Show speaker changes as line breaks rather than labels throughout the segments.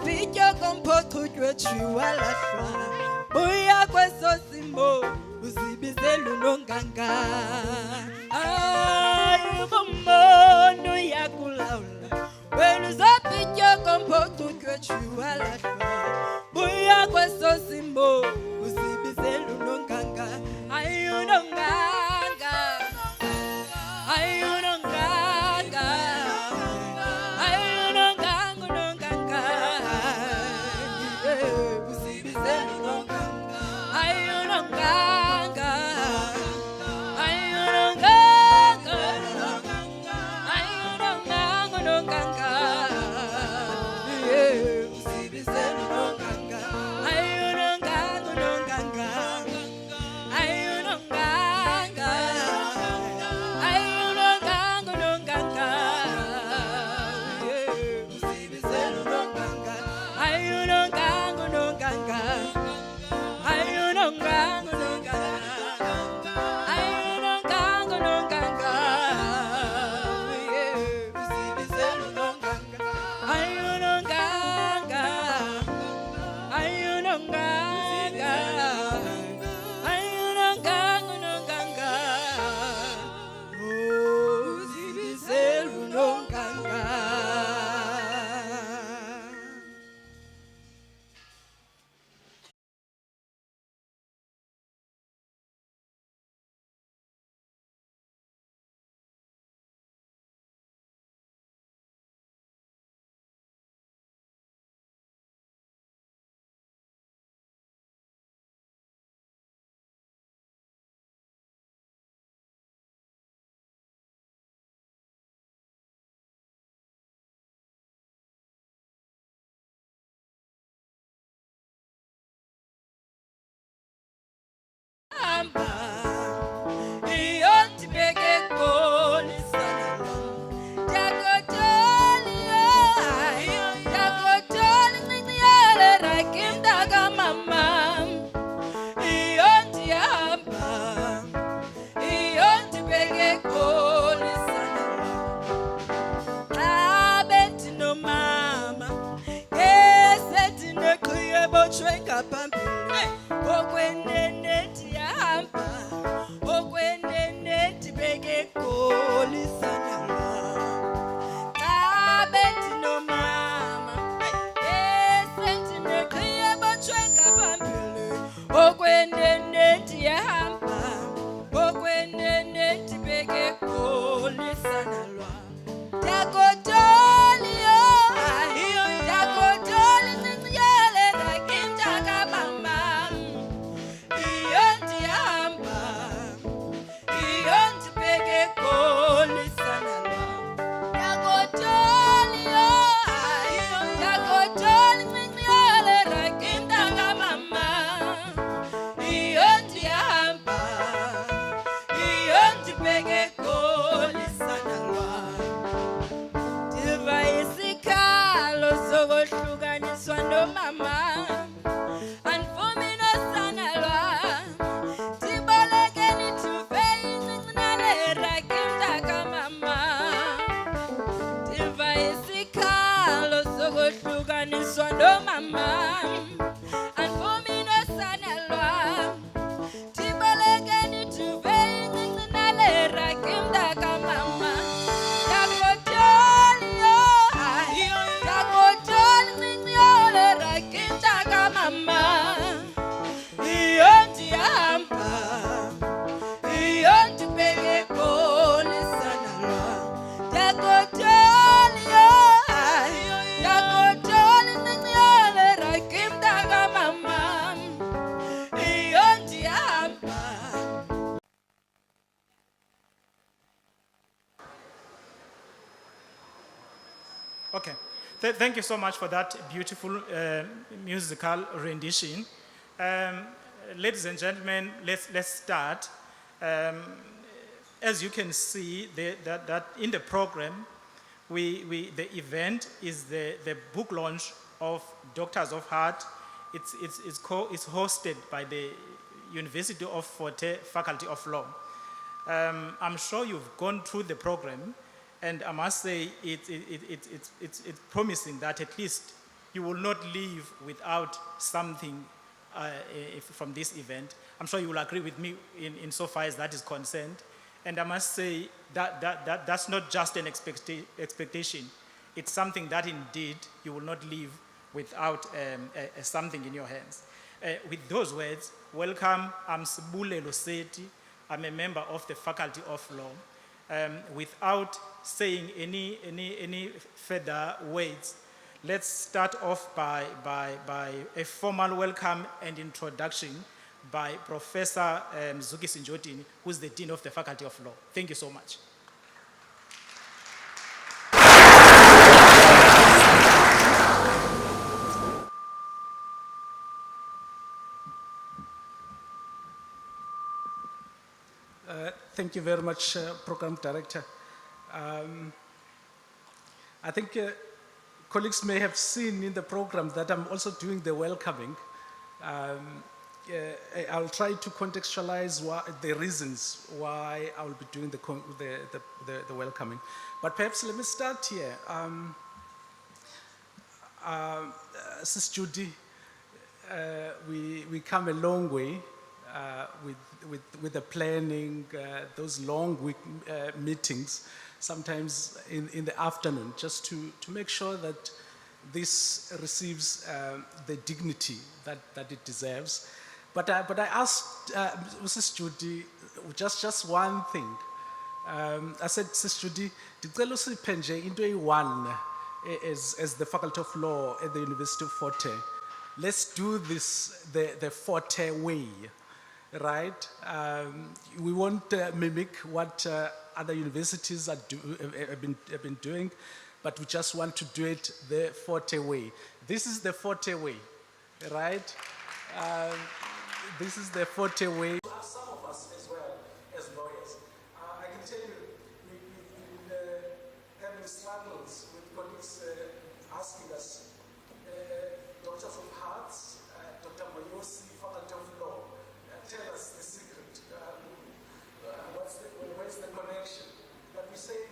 Picchio con poco che ci vuole fare. Buia questo simbo, usibiselu non ganga. Ai bombo no yakulaula. When so picchio con poco che ci vuole fare. Buia questo simbo, usibiselu non ganga. Ai non ganga. Ai non ganga.
Okay. Thank you so much for that beautiful musical rendition. Um, Ladies and gentlemen, let's start. As you can see, that in the program, the event is the book launch of Doctors of Heart. It's hosted by the University of Forte Faculty of Law. I'm sure you've gone through the program, and I must say it's promising that at least you will not leave without something from this event. I'm sure you will agree with me insofar as that is concerned. And I must say that's not just an expectation. It's something that indeed you will not leave without something in your hands. With those words, welcome. I'm Sibule Loseti. I'm a member of the Faculty of Law. Without saying any further words, let's start off by a formal welcome and introduction by Professor Zuki Sinjotini, who's the Dean of the Faculty of Law. Thank you so much.
Thank you very much, Program Director. I think colleagues may have seen in the program that I'm also doing the welcoming. I'll try to contextualize the reasons why I will be doing the welcoming. But perhaps let me start here. Sis Judy, we come a long way with the planning, those long week meetings, sometimes in the afternoon, just to make sure that this receives the dignity that it deserves. But I asked Mrs. Judy just one thing. I said, Mrs. Judy, ndicela usiphe nje into eyi-one as the Faculty of Law at the University of Forte. Let's do this the Forte way, right? We won't mimic what other universities have been doing, but we just want to do it the Forte way. This is the Forte way, right? This is the Forte way. Some of us as well as lawyers, I can tell you, we've been having struggles with colleagues asking us, Doctors of Hearts, Dr. Mayosi, Faculty of Law, tell us the secret. Where's the connection? But we say,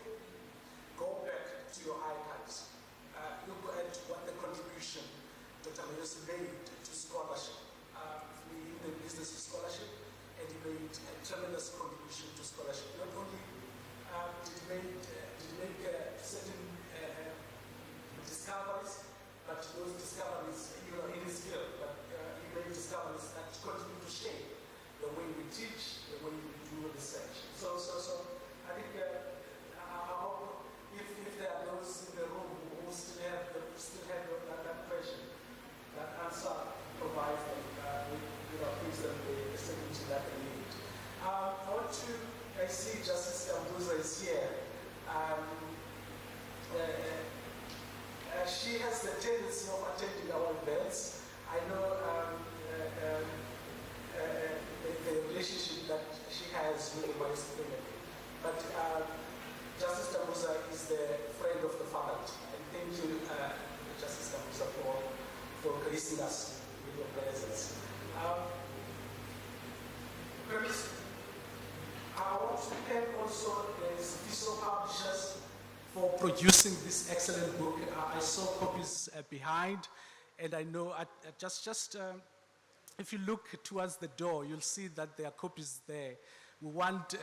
go back to your archives. Look at what the contribution Dr. Mayosi made to scholarship. We in the business of scholarship, and he made a tremendous contribution to scholarship. Not only did he make certain discoveries, but those discoveries, in his field, but he made discoveries that continue to shape the way we teach, the way we do research. So I think I hope if there are those in the room who still have that question, that answer provides them gives them the certainty that they need. I see Justice Kambuza is here. She has the tendency of attending our events. I know the relationship that she has with the Mayosi family. But Justice Kambuza is the friend of the faculty. And thank you, Justice Kambuza, for gracing us with your presence. I want to thank also the Visual Publishers for producing this excellent book. I saw copies behind, and I know if you look towards the door, you'll see that there are copies there. We want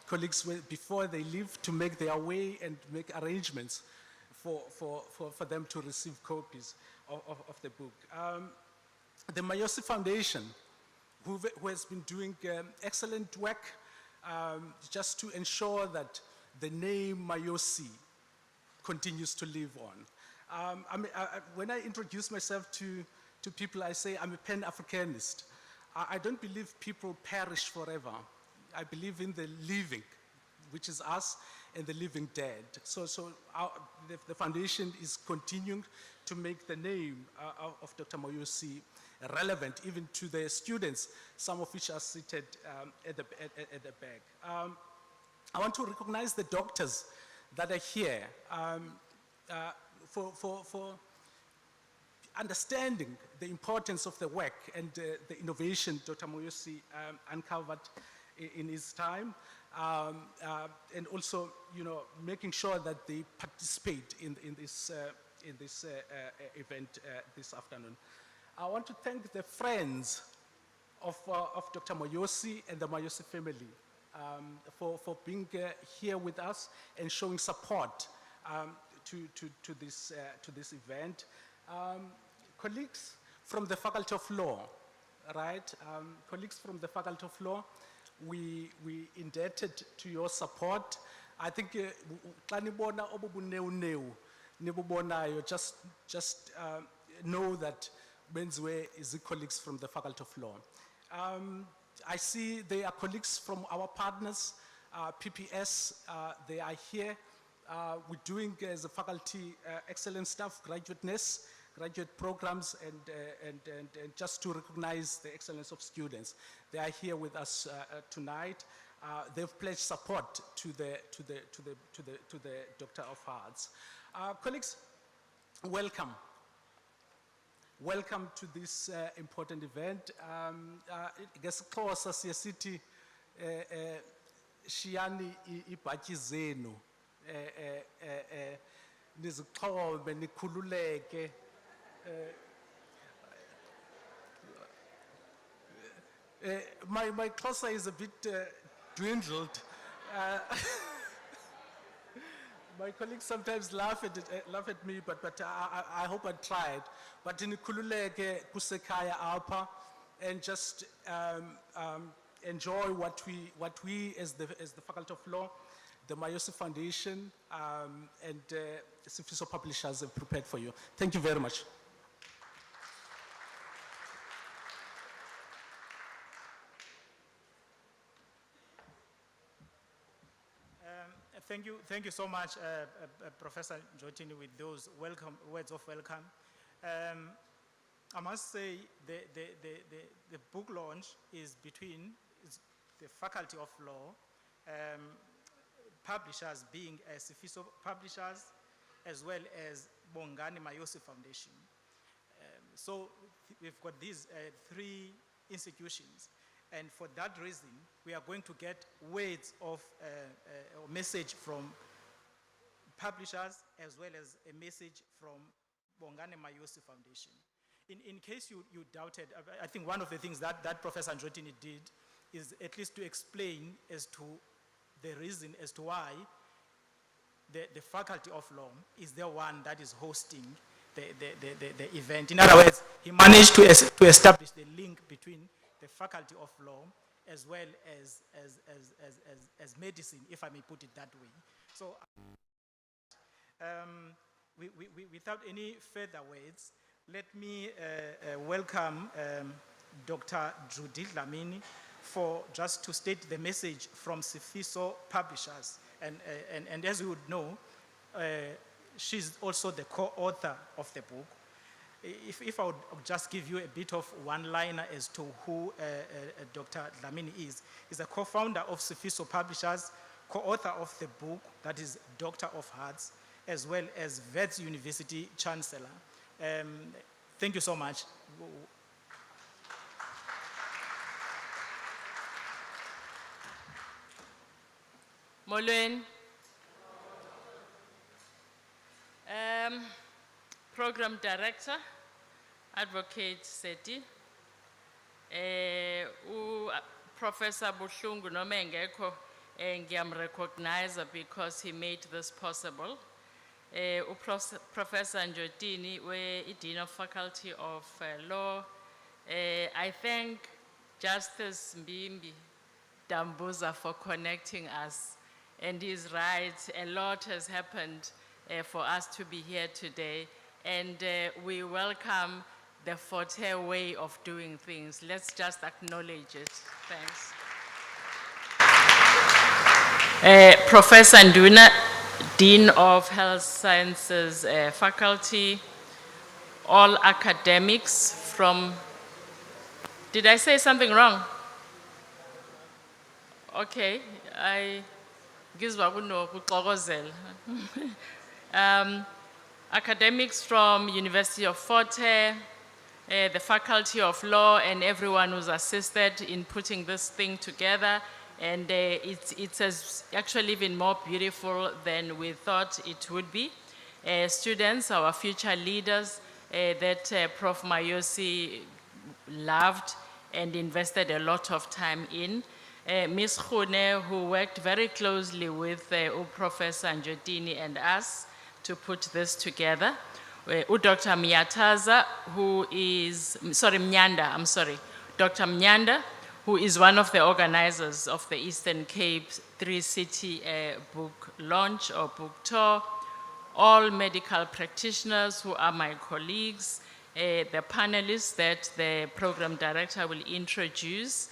colleagues, before they leave, to make their way and make arrangements for them to receive copies of the book. The Mayosi Foundation, who has been doing excellent work just to ensure that the name Mayosi continues to live on. When I introduce myself to people, I say I'm a Pan-Africanist. I don't believe people perish forever. I believe in the living, which is us, and the living dead. So the foundation is continuing to make the name of Dr. Mayosi relevant even to the students, some of which are seated at the back. I want to recognize the doctors that are here for understanding the importance of the work and the innovation Dr. Mayosi uncovered in his time, and also, making sure that they participate in this event this afternoon. I want to thank the friends of Dr. Mayosi and the Mayosi family for being here with us and showing support to this event. Colleagues from the Faculty of Law, right? Colleagues from the Faculty of Law, we indebted to your support. I think just know that Benzwe is the colleagues from the Faculty of Law. I see they are colleagues from our partners, PPS, they are here. We're doing as a faculty excellent stuff, graduateness, graduate programs, and just to recognize the excellence of students. They are here with us tonight. They've pledged support to the Doctor of Arts. Colleagues, welcome. Welcome to this important event. Guess Xhosa sithi shiyani ibhatyi zenu nizixhobe nikhululeke. My Xhosa is a bit dwindled. My colleagues sometimes laugh at me, but I hope I tried. But nikhululeke kusekhaya apha, and just enjoy what we as the Faculty of Law, the Mayosi Foundation, and Sifiso Publishers have prepared for you. Thank you very much.
Thank you so much, Professor Njotini, with those words of welcome. I must say the book launch is between the Faculty of Law, publishers being Sifiso Publishers, as well as Bongani Mayosi Foundation. So we've got these three institutions. And for that reason, we are going to get words of a message from publishers, as well as a message from Bongani Mayosi Foundation. In case you doubted, I think one of the things that Professor Njotini did is at least to explain as to the reason as to why the Faculty of Law is the one that is hosting the event. In other words, he managed to establish the link between the Faculty of Law as well as medicine, if I may put it that way. So without any further words, let me welcome Dr. Judy Dlamini for just to state the message from Sifiso Publishers. And as you would know, she's also the co-author of the book. If I would just give you a bit of one-liner as to who Dr. Dlamini is, he's a co-founder of Sifiso Publishers, co-author of the book, that is Doctor of Arts, as well as Wits University Chancellor. Thank you so much.
Molweni. Program Director, Advocate Seti, Professor Buhlungu noma engekho ngiyamrecognize because he made this possible. Professor Njotini, Dean of Faculty of Law. I thank Justice Mbimbi Dambuza for connecting us. And he's right, a lot has happened for us to be here today. And we welcome the Forte way of doing things. Let's just acknowledge it. Thanks. Professor Nduna, Dean of Health Sciences Faculty, all academics from, did I say something wrong? Okay, I ngizwa kunokuxokozela. Academics from University of Fort Hare, the Faculty of Law, and everyone who's assisted in putting this thing together. And it's actually even more beautiful than we thought it would be. Students, our future leaders, that Prof. Mayosi loved and invested a lot of time in. Ms. Khune, who worked very closely with Professor Njotini and us to put this together. Dr. Mnyanda, Dr. Mnyanda, who is one of the organizers of the Eastern Cape 3-city book launch or book tour. All medical practitioners who are my colleagues, the panelists that the program director will introduce,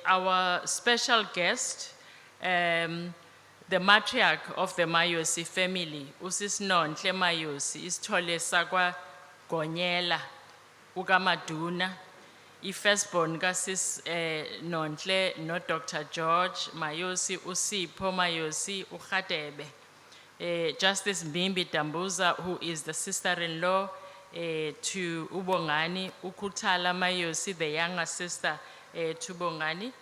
our special guest, the matriarch of the Mayosi family, Usisnonhle Mayosi, Isithole sakwa Gonyela, ukaMaduna, i-firstborn kaSis Nonhle no Dr. George Mayosi, uSipho Mayosi, uKhatebe. Justice Mbimbi Dambuza, who is the sister-in-law to uBongani, uKhuthala Mayosi, the younger sister to Bongani,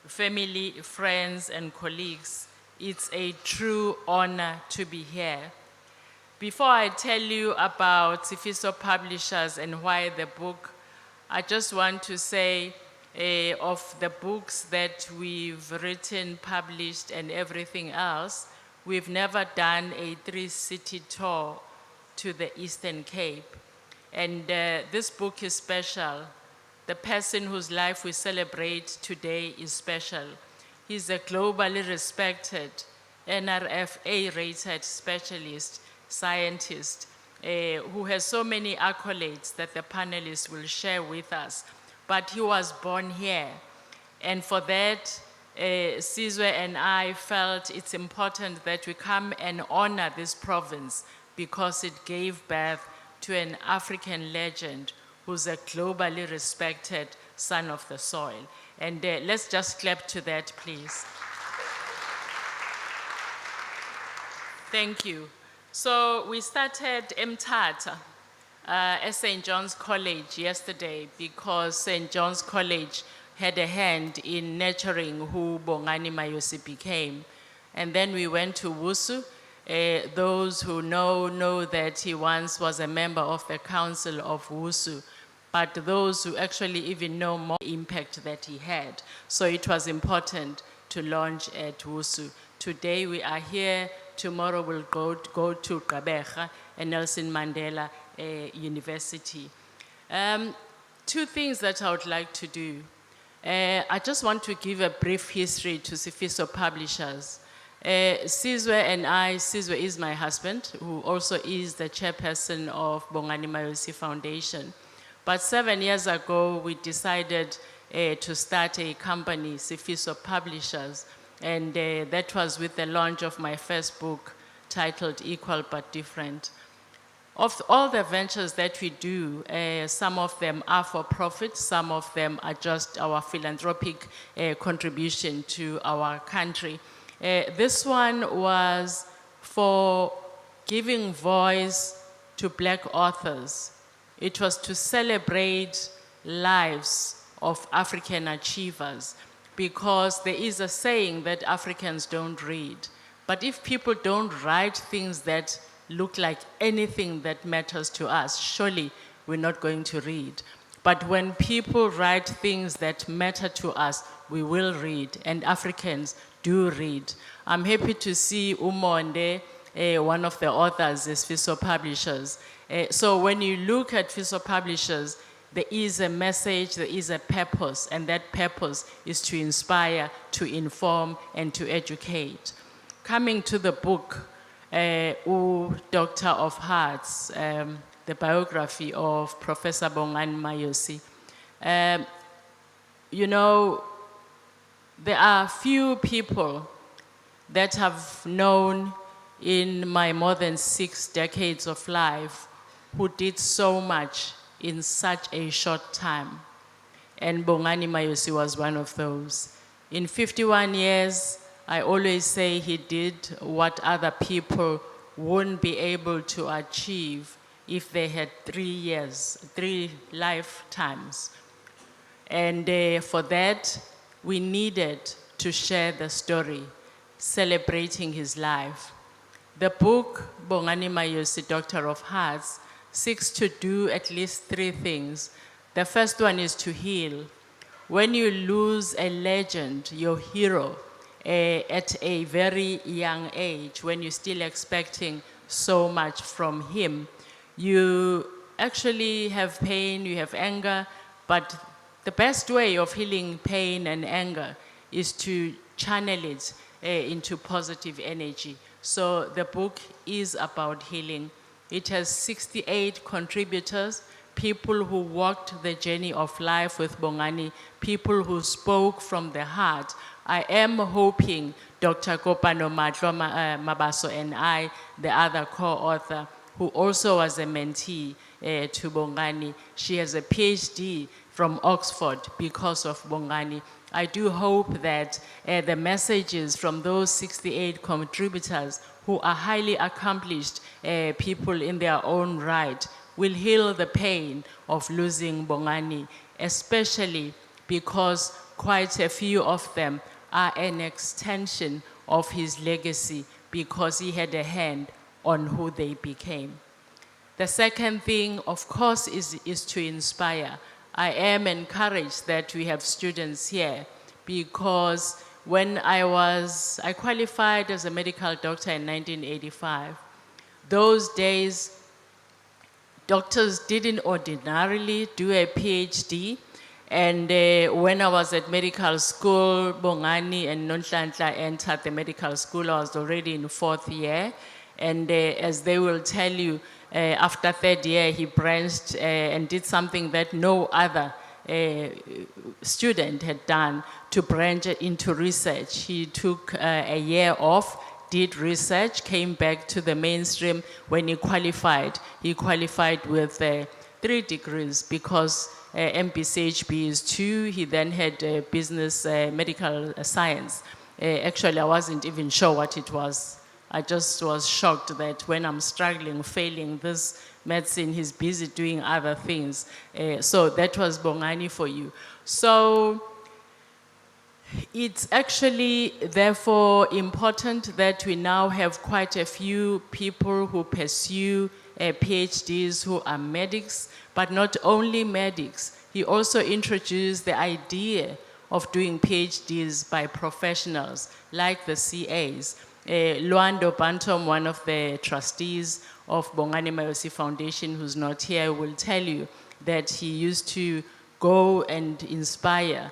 family, friends, and colleagues. It's a true honor to be here. Before I tell you about Sifiso Publishers and why the book, I just want to say of the books that we've written, published, and everything else, we've never done a 3-city tour to the Eastern Cape. And this book is special. The person whose life we celebrate today is special. He's a globally respected NRF A-rated specialist, scientist, who has so many accolades that the panelists will share with us. But he was born here. And for that, Sizwe and I felt it's important that we come and honor this province because it gave birth to an African legend who's a globally respected son of the soil. And let's just clap to that, please. Thank you. So we started Mthatha at St. John's College yesterday because St. John's College had a hand in nurturing who Bongani Mayosi became. And then we went to Wusu. Those who know that he once was a member of the Council of Wusu, but those who actually even know more impact that he had. So it was important to launch at Wusu. Today we are here, tomorrow we'll go to Gqeberha and Nelson Mandela University. Two things that I would like to do. I just want to give a brief history to Sifiso Publishers. Sizwe and I, Sizwe is my husband, who also is the chairperson of Bongani Mayosi Foundation. But 7 years ago, we decided to start a company, Sifiso Publishers, and that was with the launch of my first book titled Equal But Different. Of all the ventures that we do, some of them are for profit, some of them are just our philanthropic contribution to our country. This one was for giving voice to Black authors. It was to celebrate lives of African achievers because there is a saying that Africans don't read. But if people don't write things that look like anything that matters to us, surely we're not going to read. But when people write things that matter to us, we will read, and Africans do read. I'm happy to see Umonde, one of the authors, is Fiso Publishers. So when you look at Fiso Publishers, there is a message, there is a purpose, and that purpose is to inspire, to inform, and to educate. Coming to the book, Doctor of Hearts, the biography of Professor Bongani Mayosi. You know, there are few people that I've known in my more than 6 decades of life who did so much in such a short time. And Bongani Mayosi was one of those. In 51 years, I always say he did what other people wouldn't be able to achieve if they had 3 years, 3 lifetimes. And for that, we needed to share the story, celebrating his life. The book, Bongani Mayosi, Doctor of Hearts, seeks to do at least 3 things. The first one is to heal. When you lose a legend, your hero, at a very young age, when you're still expecting so much from him, you actually have pain, you have anger, but the best way of healing pain and anger is to channel it into positive energy. So the book is about healing. It has 68 contributors, people who walked the journey of life with Bongani, people who spoke from the heart. I am hoping Dr. Kopano Mabaso and I, the other co-author, who also was a mentee to Bongani, she has a PhD from Oxford because of Bongani. I do hope that the messages from those 68 contributors who are highly accomplished people in their own right will heal the pain of losing Bongani, especially because quite a few of them are an extension of his legacy because he had a hand on who they became. The second thing, of course, is to inspire. I am encouraged that we have students here because when I qualified as a medical doctor in 1985. Those days, doctors didn't ordinarily do a PhD. And when I was at medical school, Bongani and Nonhlanhla entered the medical school. I was already in 4th year. And as they will tell you, after 3rd year, he branched and did something that no other student had done, to branch into research. He took a year off, did research, came back to the mainstream. When he qualified with 3 degrees because MPCHB is 2. He then had business medical science. Actually, I wasn't even sure what it was. I just was shocked that when I'm struggling, failing this medicine, he's busy doing other things. So that was Bongani for you. So it's actually therefore important that we now have quite a few people who pursue PhDs who are medics, but not only medics. He also introduced the idea of doing PhDs by professionals like the CAs. Luando Bantom, one of the trustees of Bongani Mayosi Foundation, who's not here, will tell you that he used to go and inspire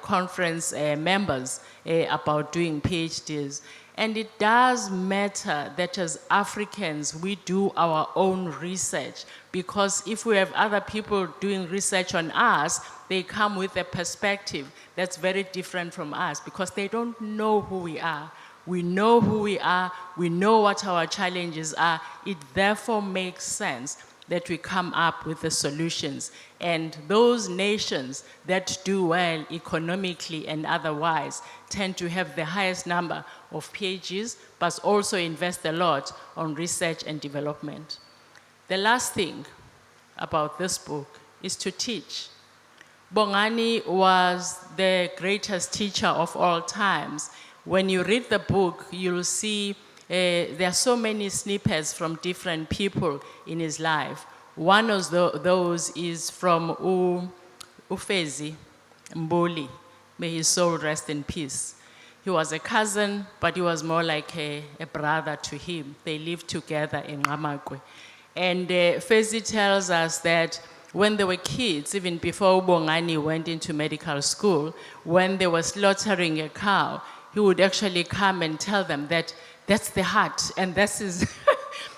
conference members about doing PhDs. And it does matter that as Africans, we do our own research, because if we have other people doing research on us, they come with a perspective that's very different from us because they don't know who we are. We know who we are, we know what our challenges are. It therefore makes sense that we come up with the solutions. And those nations that do well economically and otherwise tend to have the highest number of PhDs, but also invest a lot on research and development. The last thing about this book is to teach. Bongani was the greatest teacher of all times. When you read the book, you'll see there are so many snippets from different people in his life. One of those is from Ufezi Mbuli. May his soul rest in peace. He was a cousin, but he was more like a brother to him. They lived together in Ramakwe. And Fezi tells us that when they were kids, even before Bongani went into medical school, when they were slaughtering a cow, he would actually come and tell them that that's the heart, and this is,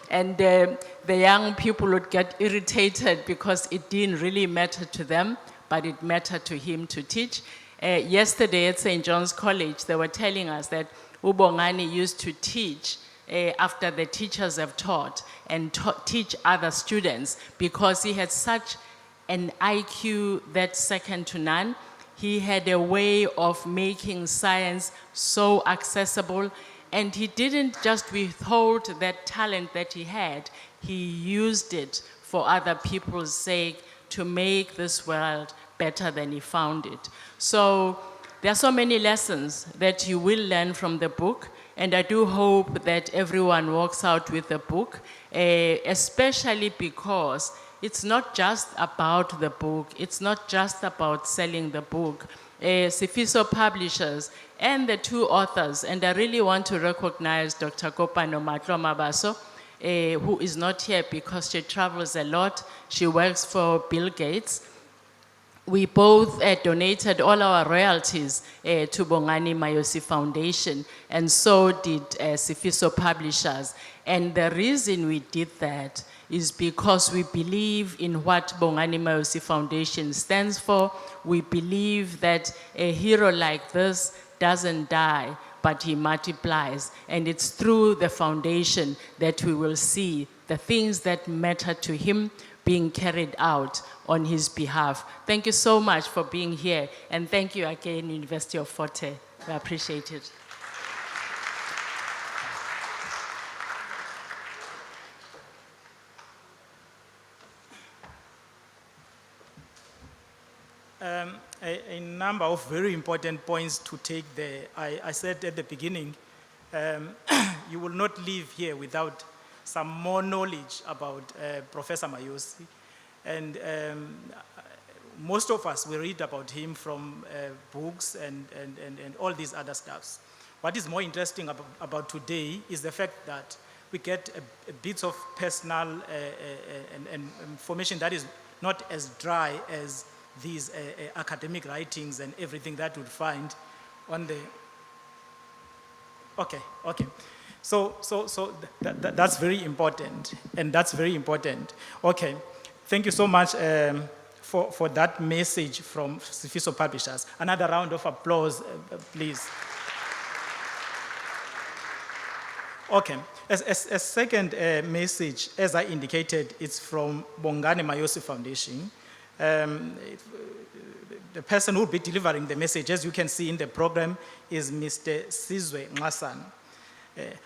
and the young people would get irritated because it didn't really matter to them, but it mattered to him to teach. Yesterday at St. John's College, they were telling us that Bongani used to teach after the teachers have taught and teach other students because he had such an IQ that's second to none. He had a way of making science so accessible, and he didn't just withhold that talent that he had, he used it for other people's sake to make this world better than he found it. So there are so many lessons that you will learn from the book, and I do hope that everyone walks out with the book, especially because it's not just about the book, it's not just about selling the book. Sifiso Publishers and the two authors, and I really want to recognize Dr. Kopano Matlo Mabaso, who is not here because she travels a lot. She works for Bill Gates. We both donated all our royalties to Bongani Mayosi Foundation, and so did Sifiso Publishers. And the reason we did that is because we believe in what Bongani Mayosi Foundation stands for. We believe that a hero like this doesn't die, but he multiplies. And it's through the foundation that we will see the things that matter to him being carried out on his behalf. Thank you so much for being here, and thank you again, University of Fort Hare. We appreciate it.
A number of very important points to take there. I said at the beginning, you will not leave here without some more knowledge about Professor Mayosi. And most of us, we read about him from books and all these other stuffs. What is more interesting about today is the fact that we get a bit of personal and information that is not as dry as these academic writings and everything that you'd find on the... Okay. So that's very important, and that's very important. Okay, thank you so much for that message from Sifiso Publishers. Another round of applause, please. Okay, a second message, as I indicated, it's from Bongani Mayosi Foundation. The person who will be delivering the message, as you can see in the program, is Mr. Sizwe Ngasana.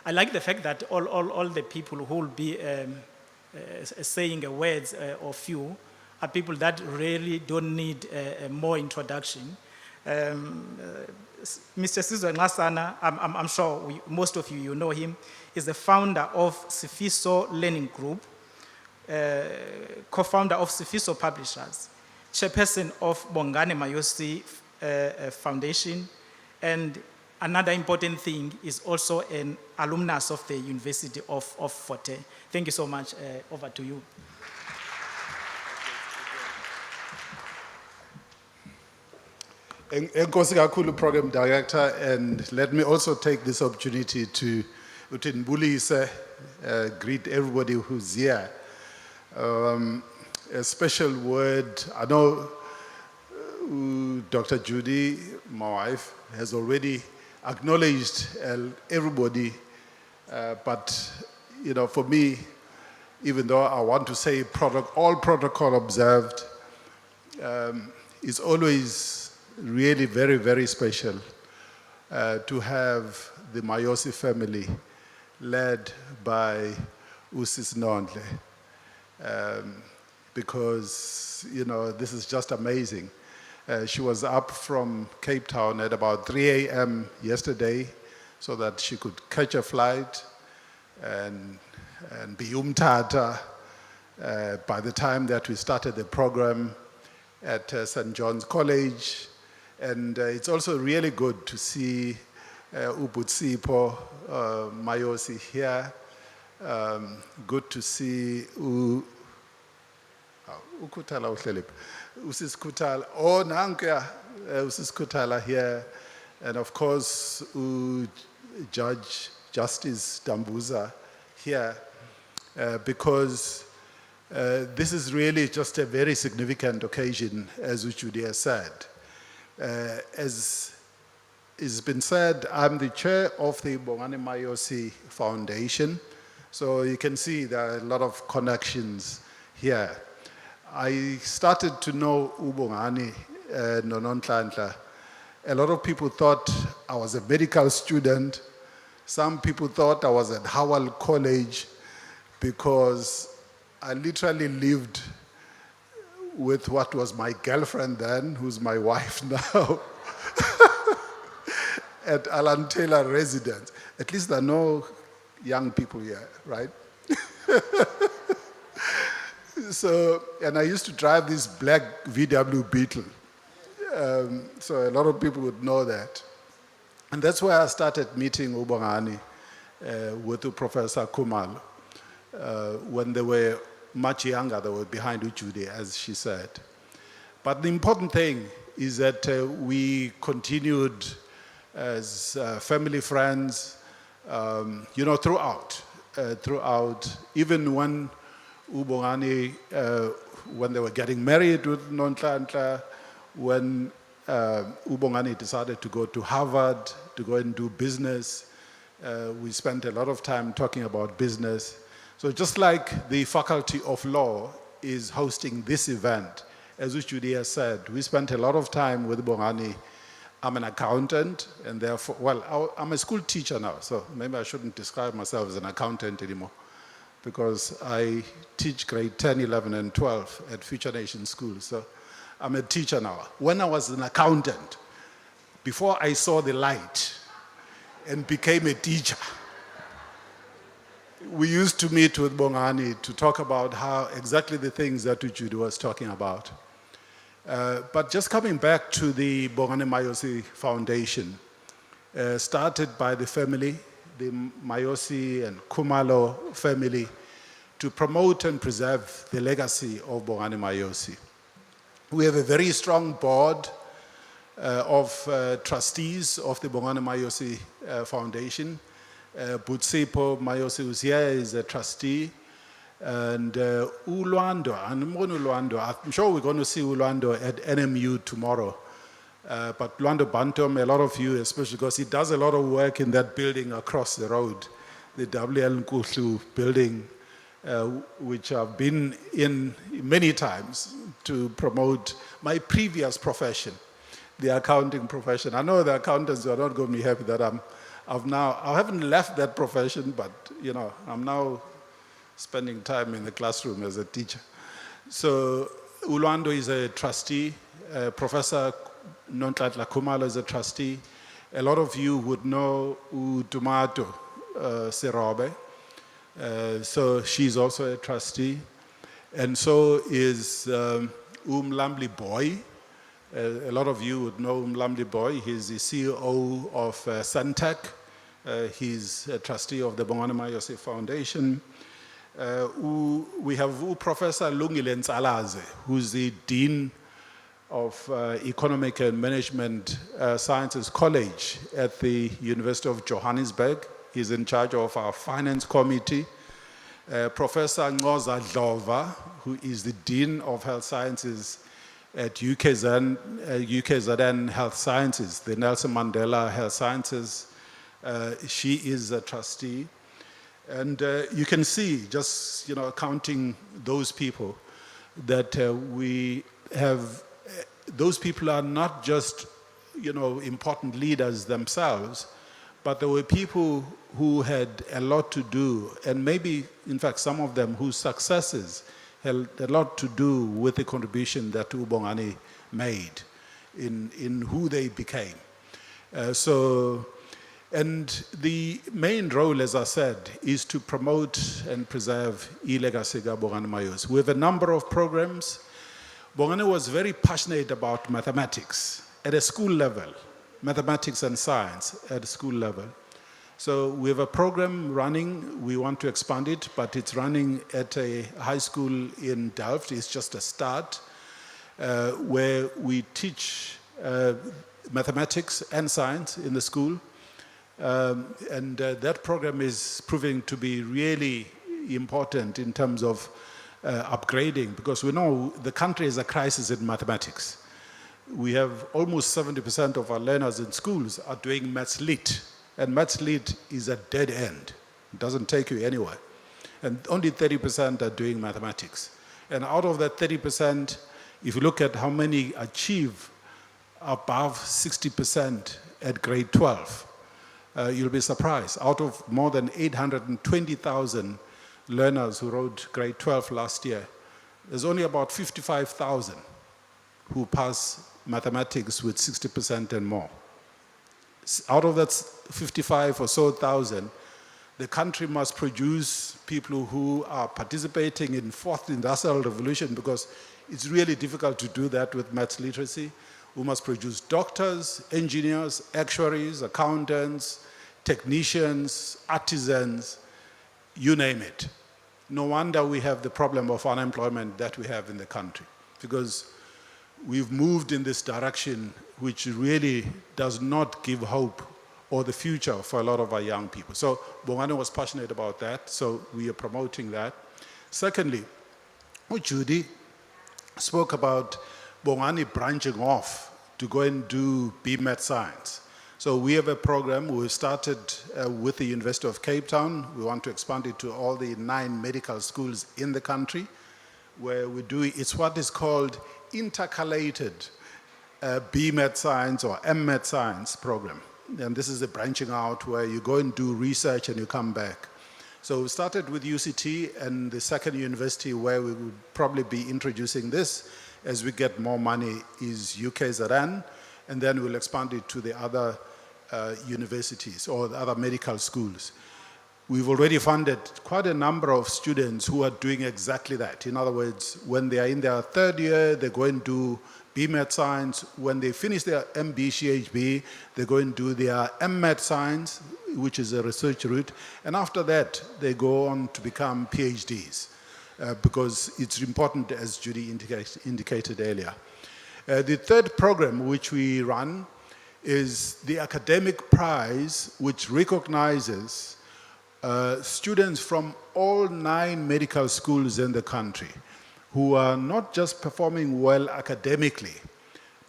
I like the fact that all the people who will be saying the words or few are people that really don't need more introduction. Mr. Sizwe Ngasana, I'm sure most of you know him, is the founder of Sifiso Learning Group, co-founder of Sifiso Publishers, chairperson of Bongani Mayosi Foundation, and another important thing is also an alumnus of the University of Fort Hare. Thank you so much. Over to you.
Enkosi kakhulu, Program Director, and let me also take this opportunity to greet everybody who's here. A special word, I know Dr. Judy, my wife, has already acknowledged everybody, but for me, even though I want to say all protocol observed, it's always really very, very special to have the Mayosi family led by Usis Nondle, because this is just amazing. She was up from Cape Town at about 3 a.m. yesterday so that she could catch a flight and be umtata by the time that we started the program at St. John's College. And it's also really good to see Ubutsipo Mayosi here. Good to see Ukutala Uhlelip. Usis Kutala, Usis Kutala here, and of course, Judge Justice Dambuza here, because this is really just a very significant occasion, as Uchudi has said. As it's been said, I'm the chair of the Bongani Mayosi Foundation. So you can see there are a lot of connections here. I started to know Bongani Nononhlanhla. A lot of people thought I was a medical student. Some people thought I was at Howell College because I literally lived with what was my girlfriend then, who's my wife now, at Alan Taylor residence. At least there are no young people here, right? So, and I used to drive this black VW Beetle. So a lot of people would know that. And that's where I started meeting Bongani with Professor Kumalo. When they were much younger, they were behind Ujude, as she said. But the important thing is that we continued as family friends, throughout, even when Bongani, when they were getting married with Nonhlanhla, when Bongani decided to go to Harvard to go and do business, we spent a lot of time talking about business. So just like the Faculty of Law is hosting this event, as Judy has said, we spent a lot of time with Bongani. I'm an accountant, and therefore, well, I'm a school teacher now, so maybe I shouldn't describe myself as an accountant anymore, because I teach grade 10, 11, and 12 at Future Nation School. So I'm a teacher now. When I was an accountant, before I saw the light and became a teacher, we used to meet with Bongani to talk about how exactly the things that Judy was talking about. But just coming back to the Bongani Mayosi Foundation, started by the family, the Mayosi and Kumalo family, to promote and preserve the legacy of Bongani Mayosi. We have a very strong board of trustees of the Bongani Mayosi Foundation. Butsipo Mayosi, who's here, is a trustee. And Ulwando, I'm sure we're going to see Ulwando at NMU tomorrow. But Lwando Bantom, a lot of you, especially because he does a lot of work in that building across the road, the WL Nkuhlu building, which I've been in many times to promote my previous profession, the accounting profession. I know the accountants are not going to be happy that I haven't left that profession, but I'm now spending time in the classroom as a teacher. So Ulwando is a trustee, Professor Nonhlanhla Kumalo is a trustee. A lot of you would know Utumato Serobe, so she's also a trustee. And so is Umlamli Boy. A lot of you would know Umlamli Boy. He's the CEO of Santec. He's a trustee of the Bongani Mayosi Foundation. We have Professor Lungile Ntsalaze, who's the Dean of Economic and Management Sciences College at the University of Johannesburg. He's in charge of our finance committee. Professor Ngoza Dlova, who is the Dean of Health Sciences at UKZN Health Sciences, the Nelson Mandela Health Sciences. She is a trustee. And you can see, just counting those people, that we have, those people are not just important leaders themselves, but there were people who had a lot to do, and maybe, in fact, some of them whose successes had a lot to do with the contribution that Bongani made in who they became. And the main role, as I said, is to promote and preserve legacy of Bongani Mayosi. We have a number of programs. Bongani was very passionate about mathematics at a school level, mathematics and science at a school level. So we have a program running. We want to expand it, but it's running at a high school in Delft. It's just a start, where we teach mathematics and science in the school. And that program is proving to be really important in terms of upgrading, because we know the country is a crisis in mathematics. we have almost 70% of our learners in schools are doing Maths Lit. And Maths Lit is a dead end. It doesn't take you anywhere. And only 30% are doing mathematics. And out of that 30%, if you look at how many achieve above 60% at grade 12, you'll be surprised. Out of more than 820,000 learners who wrote grade 12 last year, there's only about 55,000 who pass mathematics with 60% and more. Out of that 55 or so thousand, the country must produce people who are participating in fourth industrial revolution, because it's really difficult to do that with maths literacy. We must produce doctors, engineers, actuaries, accountants, technicians, artisans, you name it. No wonder we have the problem of unemployment that we have in the country, because we've moved in this direction which really does not give hope or the future for a lot of our young people. So Bongani was passionate about that, so we are promoting that. Secondly, Judy spoke about Bongani branching off to go and do BMed science. So we have a program we started with the University of Cape Town. We want to expand it to all the 9 medical schools in the country, where we do, it's what is called intercalated BMed science or MMed science program. And this is a branching out where you go and do research and you come back. So we started with UCT, and the second university where we would probably be introducing this as we get more money is UKZN, and then we'll expand it to the other universities or the other medical schools. We've already funded quite a number of students who are doing exactly that. In other words, when they are in their 3rd year, they go and do BMed science. When they finish their MBCHB, they go and do their MMed science, which is a research route. And after that, they go on to become PhDs, because it's important, as Judy indicated earlier. The third program which we run is the academic prize, which recognizes students from all 9 medical schools in the country who are not just performing well academically,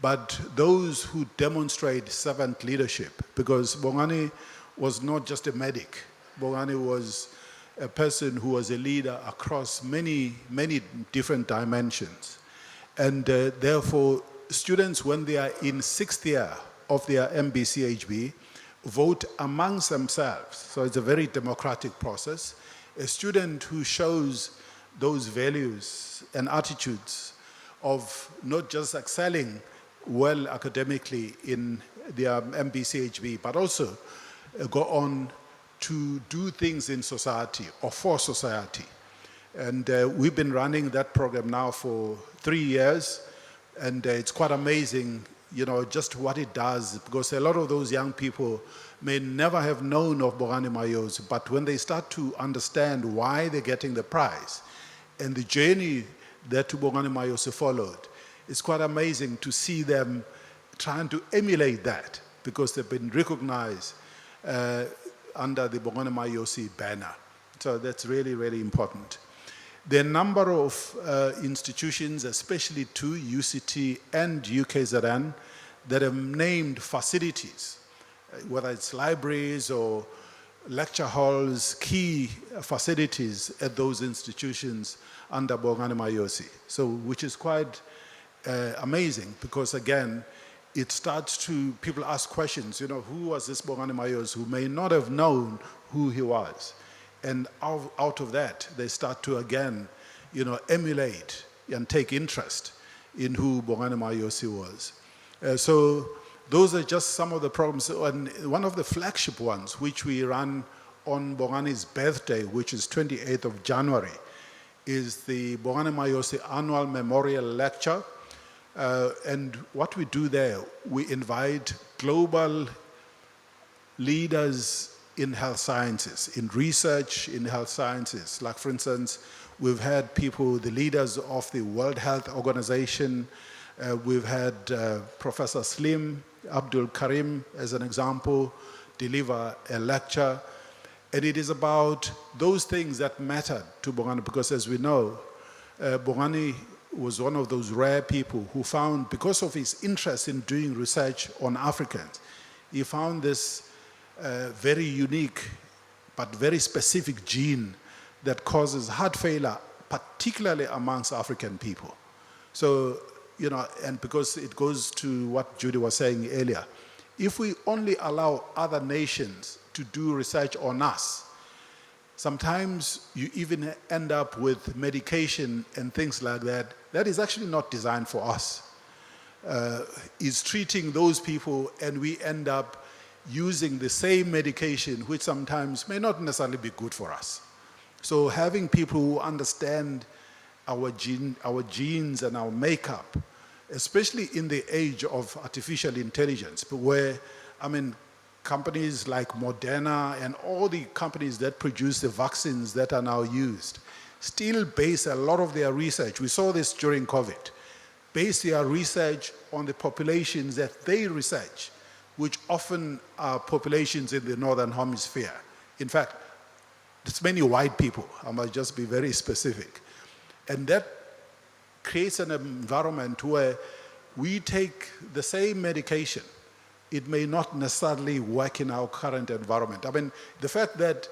but those who demonstrate servant leadership. Because Bongani was not just a medic. Bongani was a person who was a leader across many, many different dimensions. And therefore, students, when they are in 6th year of their MBCHB, vote amongst themselves. So it's a very democratic process. A student who shows those values and attitudes of not just excelling well academically in their MBCHB, but also go on to do things in society or for society. And we've been running that program now for 3 years, and it's quite amazing, you know, just what it does, because a lot of those young people may never have known of Bongani Mayosi, but when they start to understand why they're getting the prize and the journey that Bongani Mayosi followed, it's quite amazing to see them trying to emulate that, because they've been recognized under the Bongani Mayosi banner. So that's really, really important. There are a number of institutions, especially 2, UCT and UKZN, that have named facilities, whether it's libraries or lecture halls, key facilities at those institutions under Bongani Mayosi. So, which is quite amazing, because again, it starts to, people ask questions, you know, who was this Bongani Mayosi, who may not have known who he was. And out of that, they start to, again, you know, emulate and take interest in who Bongani Mayosi was. So those are just some of the programs. And one of the flagship ones, which we run on Bongani's birthday, which is 28th of January, is the Bongani Mayosi Annual Memorial Lecture. And what we do there, we invite global leaders in health sciences, in research in health sciences. Like, for instance, we've had people, the leaders of the World Health Organization. We've had Professor Slim Abdul Karim, as an example, deliver a lecture. And it is about those things that matter to Bongani, because as we know, Bongani was one of those rare people who found, because of his interest in doing research on Africans, he found this very unique but very specific gene that causes heart failure, particularly amongst African people. So, you know, and because it goes to what Judy was saying earlier, if we only allow other nations to do research on us, sometimes you even end up with medication and things like that that is actually not designed for us. Is treating those people, and we end up using the same medication, which sometimes may not necessarily be good for us. So having people who understand our genes and our makeup, especially in the age of artificial intelligence, where, I mean, companies like Moderna and all the companies that produce the vaccines that are now used still base a lot of their research, we saw this during COVID, base their research on the populations that they research, which often are populations in the Northern Hemisphere. In fact, it's many white people, I must just be very specific. And that creates an environment where we take the same medication. It may not necessarily work in our current environment. I mean, the fact that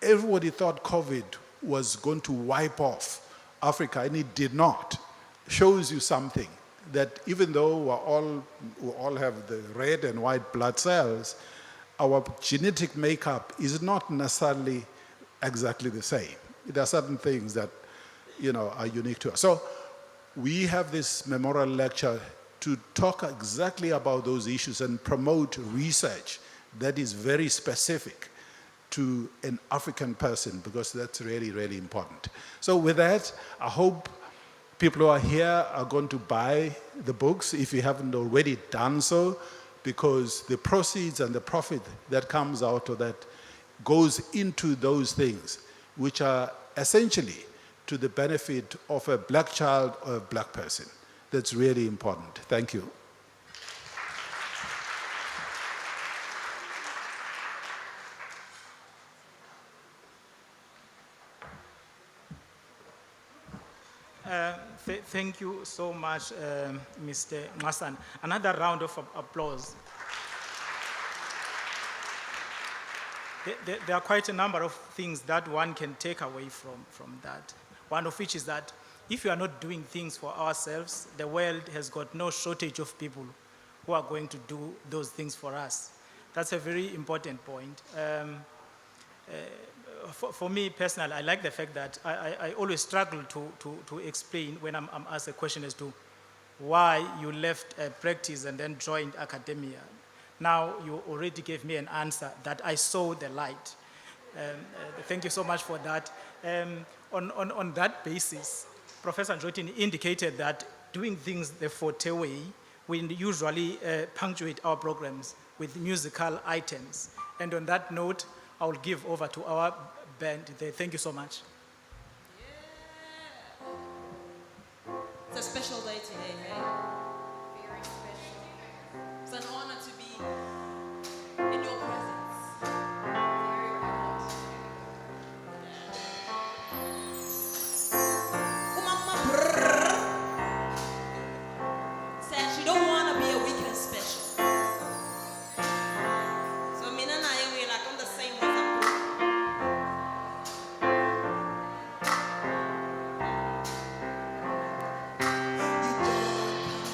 everybody thought COVID was going to wipe off Africa, and it did not, shows you something, that even though we all have the red and white blood cells, our genetic makeup is not necessarily exactly the same. There are certain things that, you know, are unique to us. So we have this memorial lecture to talk exactly about those issues and promote research that is very specific to an African person, because that's really, really important. So with that, I hope people who are here are going to buy the books if you haven't already done so, because the proceeds and the profit that comes out of that goes into those things, which are essentially to the benefit of a black child or a black person. That's really important. Thank you.
Thank you so much, Mr. Masan. Another round of applause. There are quite a number of things that one can take away from that. One of which is that if we are not doing things for ourselves, the world has got no shortage of people who are going to do those things for us. That's a very important point. For me personally, I like the fact that I always struggle to explain when I'm asked a question as to why you left practice and then joined academia. Now you already gave me an answer that I saw the light. Thank you so much for that. On that basis, Professor Njotini indicated that doing things the Forte way, we usually punctuate our programs with musical items. And on that note, I will give over to our band. Thank you so much.
Yeah. It's a special day today, hey? Very special. It's an honor to be in your presence. Very right. Umama brrr said she don't want to be a weekend special. So Mina and I, we're like on the same WhatsApp group. You don't come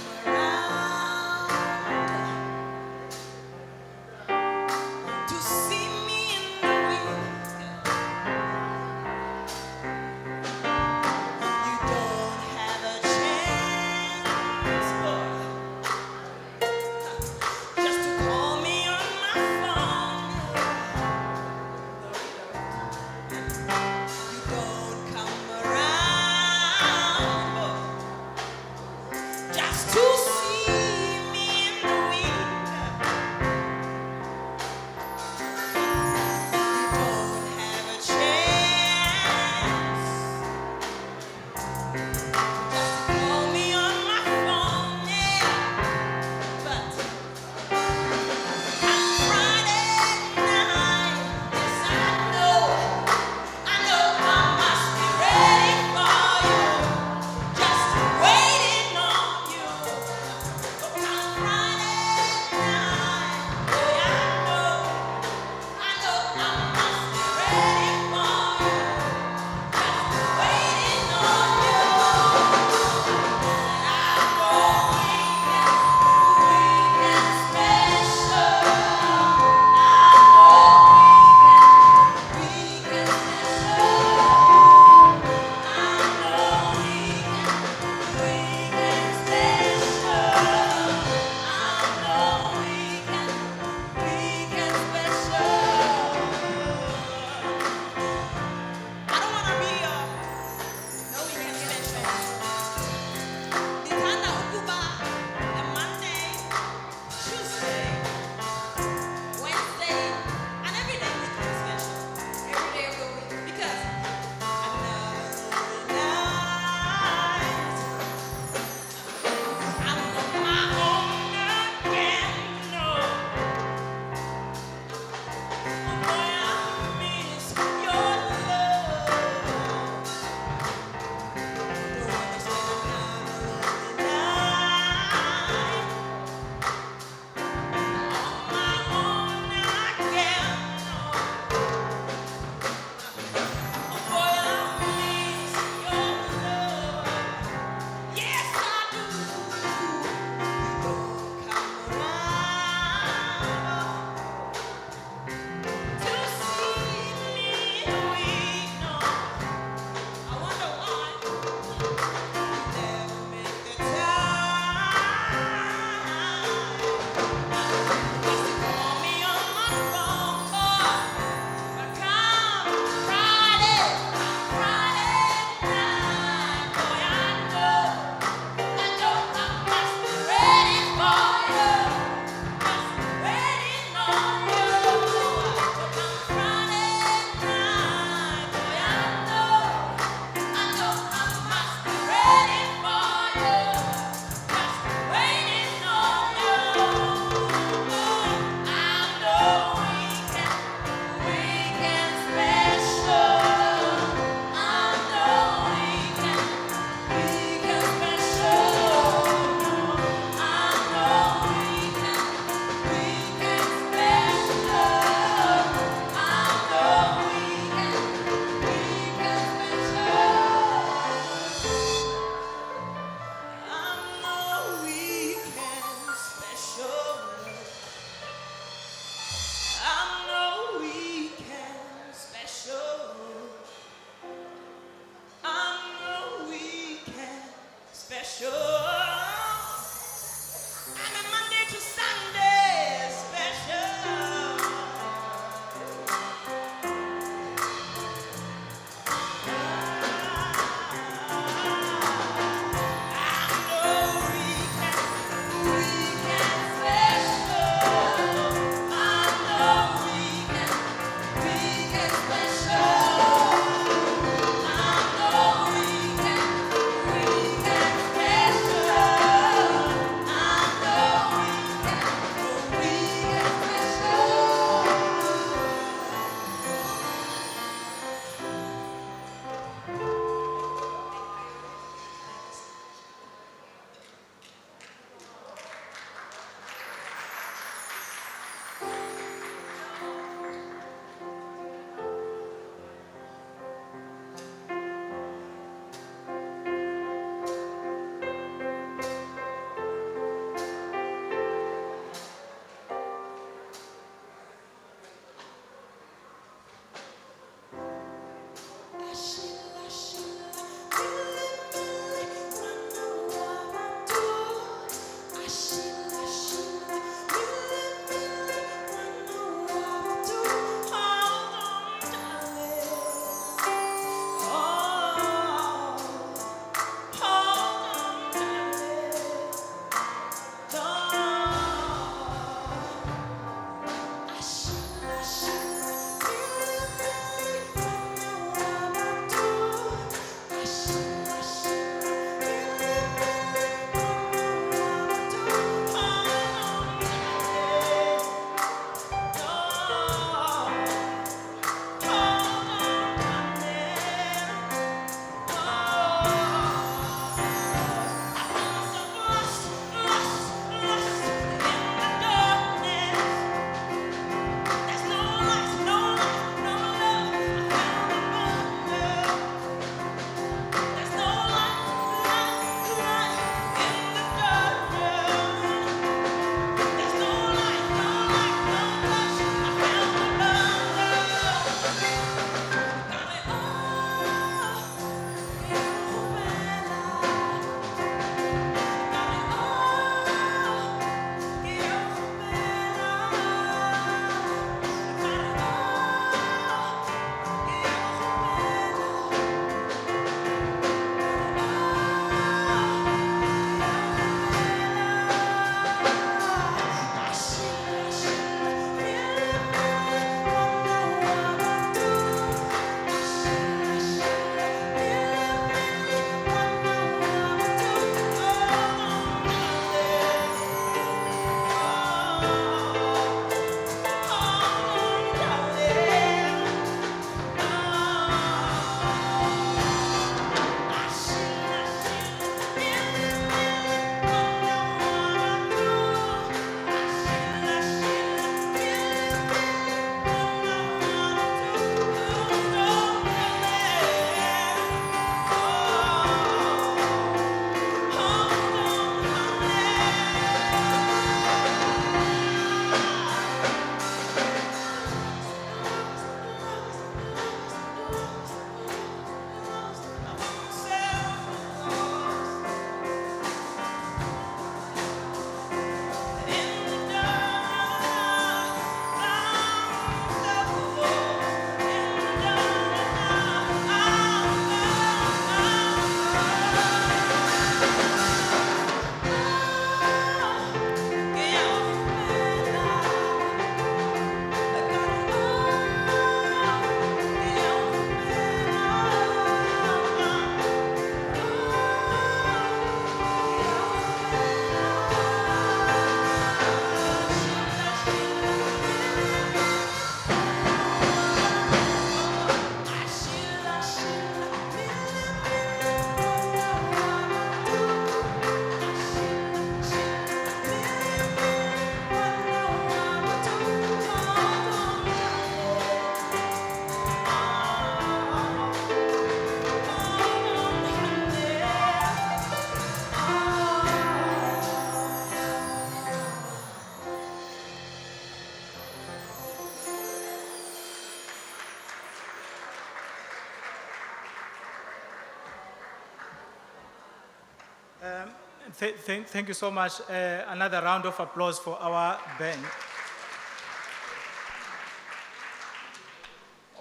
Thank you so much. Another round of applause for our band.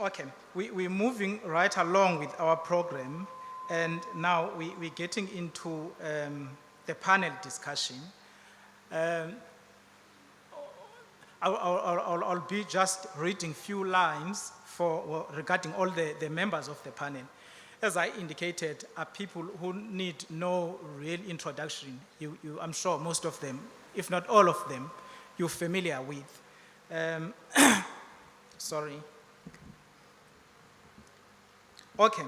Okay, we're moving right along with our program, and now we're getting into the panel discussion. I'll be just reading few lines regarding all the members of the panel. As I indicated, are people who need no real introduction. I'm sure most of them, if not all of them, you're familiar with. Sorry. Okay,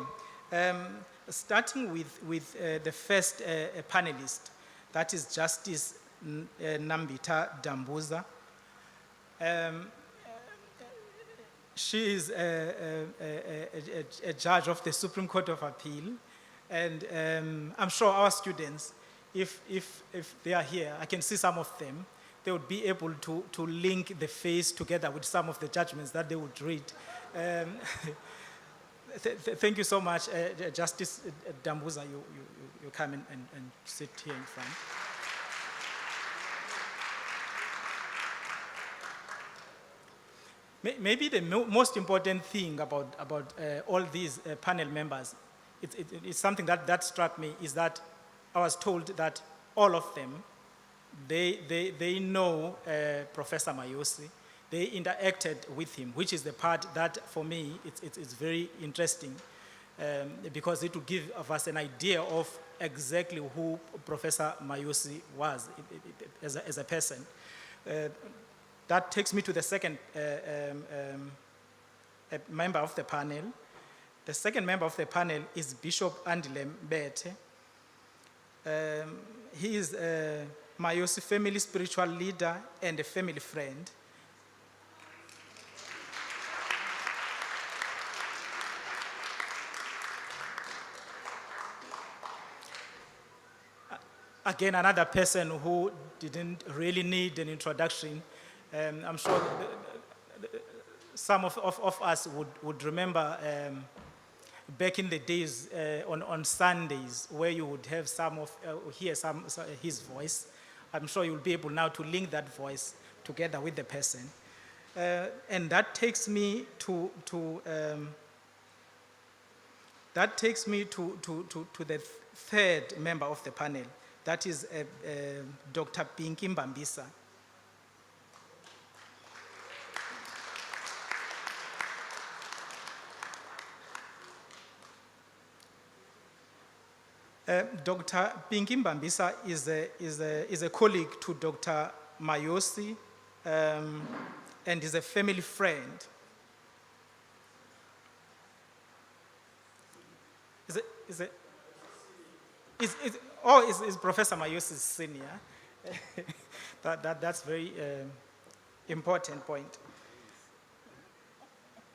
starting with the first panelist, that is Justice Nambita Dambuza. She is a judge of the Supreme Court of Appeal, and I'm sure our students, if they are here, I can see some of them, they would be able to link the face together with some of the judgments that they would read. Thank you so much, Justice Dambuza. You come and sit here in front. Maybe the most important thing about all these panel members, it's something that struck me, is that I was told that all of them, they know Professor Mayosi. They interacted with him, which is the part that, for me, it's very interesting, because it will give us an idea of exactly who Professor Mayosi was as a person. That takes me to the second member of the panel. The second member of the panel is Bishop Andile Mbete. He is a Mayosi family spiritual leader and a family friend. Again, another person who didn't really need an introduction. I'm sure some of us would remember back in the days on Sundays, where you would have hear his voice. I'm sure you'll be able now to link that voice together with the person. And that takes me to the third member of the panel. That is Dr. Pinky Mbambisa. Dr. Pinky Mbambisa is a colleague to Dr. Mayosi, and is a family friend. Is Professor Mayosi's senior? That's very important point.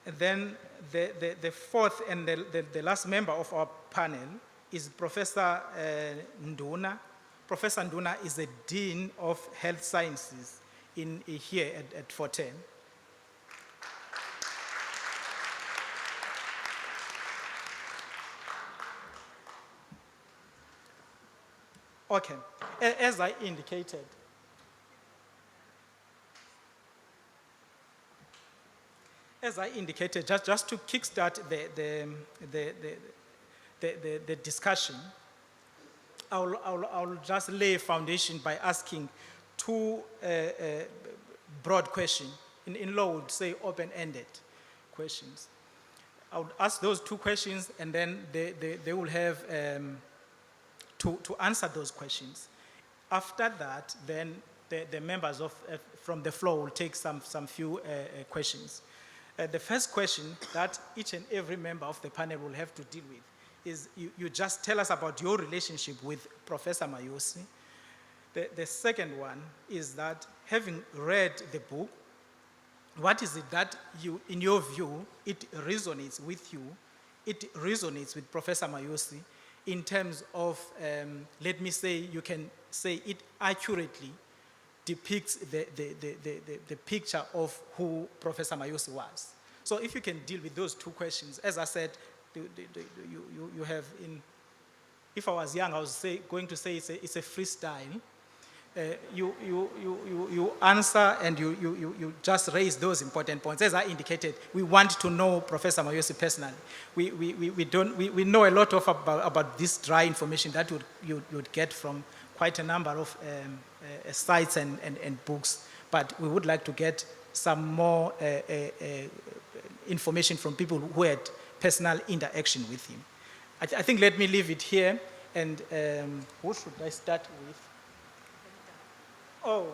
And then the fourth and the last member of our panel is Professor Nduna. Professor Nduna is the Dean of Health Sciences here at Forten. Okay, as I indicated, just to kickstart the discussion, I'll just lay a foundation by asking two broad questions. In law, would say open-ended questions. I would ask those two questions, and then they will have to answer those questions. After that, then the members from the floor will take some few questions. The first question that each and every member of the panel will have to deal with is you just tell us about your relationship with Professor Mayosi. The second one is that, having read the book, what is it that in your view, it resonates with you, it resonates with Professor Mayosi in terms of, let me say, you can say it accurately depicts the picture of who Professor Mayosi was. So if you can deal with those two questions, as I said, you have in If I was young, I was going to say it's a freestyle. You answer and you just raise those important points. As I indicated, we want to know Professor Mayosi personally. We know a lot about this dry information that you would get from quite a number of sites and books, but we would like to get some more information from people who had personal interaction with him. I think let me leave it here, and who should I start with? Oh,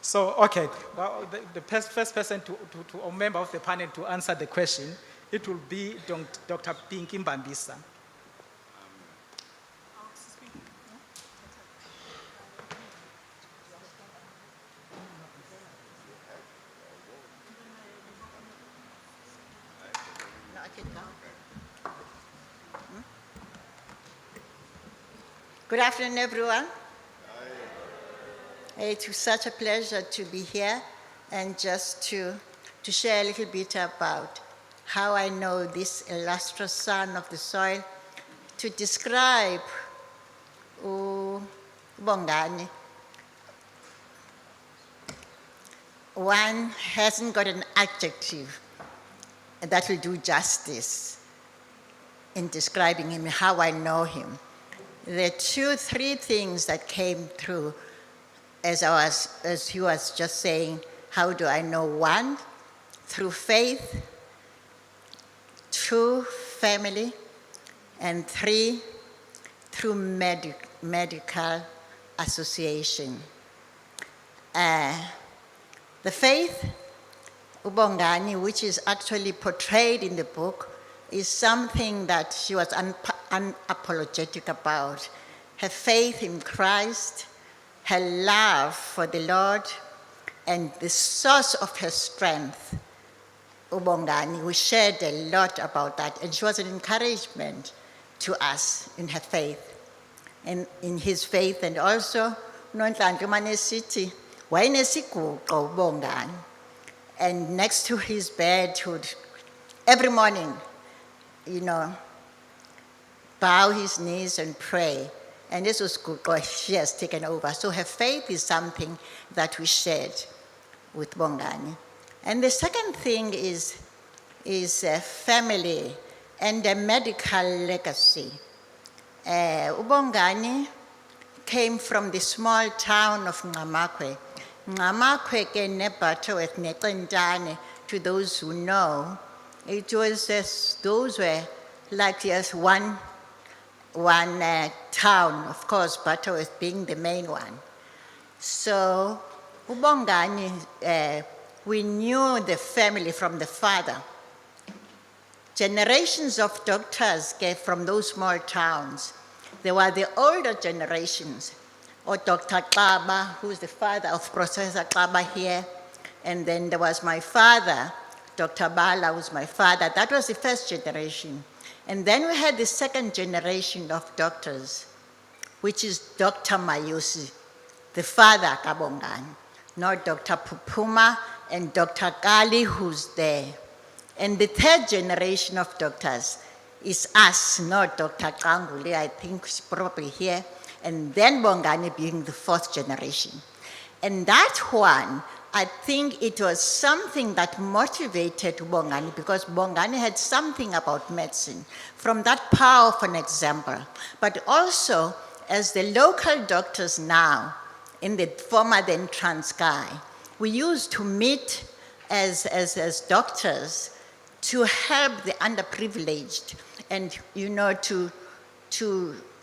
so, okay, well, the first person or member of the panel to answer the question, it will be Dr. Pinky Mbambisa.
Good afternoon, everyone. It was such a pleasure to be here and just to share a little bit about how I know this illustrious son of the soil, to describe Bongani. One hasn't got an adjective that will do justice in describing him, how I know him. There are 3 things that came through as he was just saying, how do I know? 1, through faith, 2, family, and 3, through medical association. The faith, Bongani, which is actually portrayed in the book, is something that she was unapologetic about. Her faith in Christ, her love for the Lord, and the source of her strength, Bongani. We shared a lot about that, and she was an encouragement to us in her faith, and in his faith, and also, Nonhlanhla City, wayenesiguqo Bongani, and next to his bed would, every morning, bow his knees and pray. And this was good, she has taken over. So her faith is something that we shared with Bongani. And the second thing is family and a medical legacy. Bongani came from the small town of Ngamakwe. Ngamakwe ke neButterworth neCentane, to those who know. It was those were like just one town, of course, Butterworth being the main one. So, Bongani, we knew the family from the father. Generations of doctors came from those small towns. There were the older generations, or Dr. Kaba, who is the father of Professor Kaba here, and then there was my father, Dr. Bala was my father. That was the first generation. And then we had the second generation of doctors, which is Dr. Mayosi, the father Kabongani, not Dr. Pupuma and Dr. Kali, who's there. And the third generation of doctors is us, not Dr. Kanguli, I think she's probably here, and then Bongani being the 4th generation. And that one, I think it was something that motivated Bongani, because Bongani had something about medicine, from that powerful example. But also, as the local doctors now, in the former then Transkei, we used to meet as doctors to help the underprivileged and,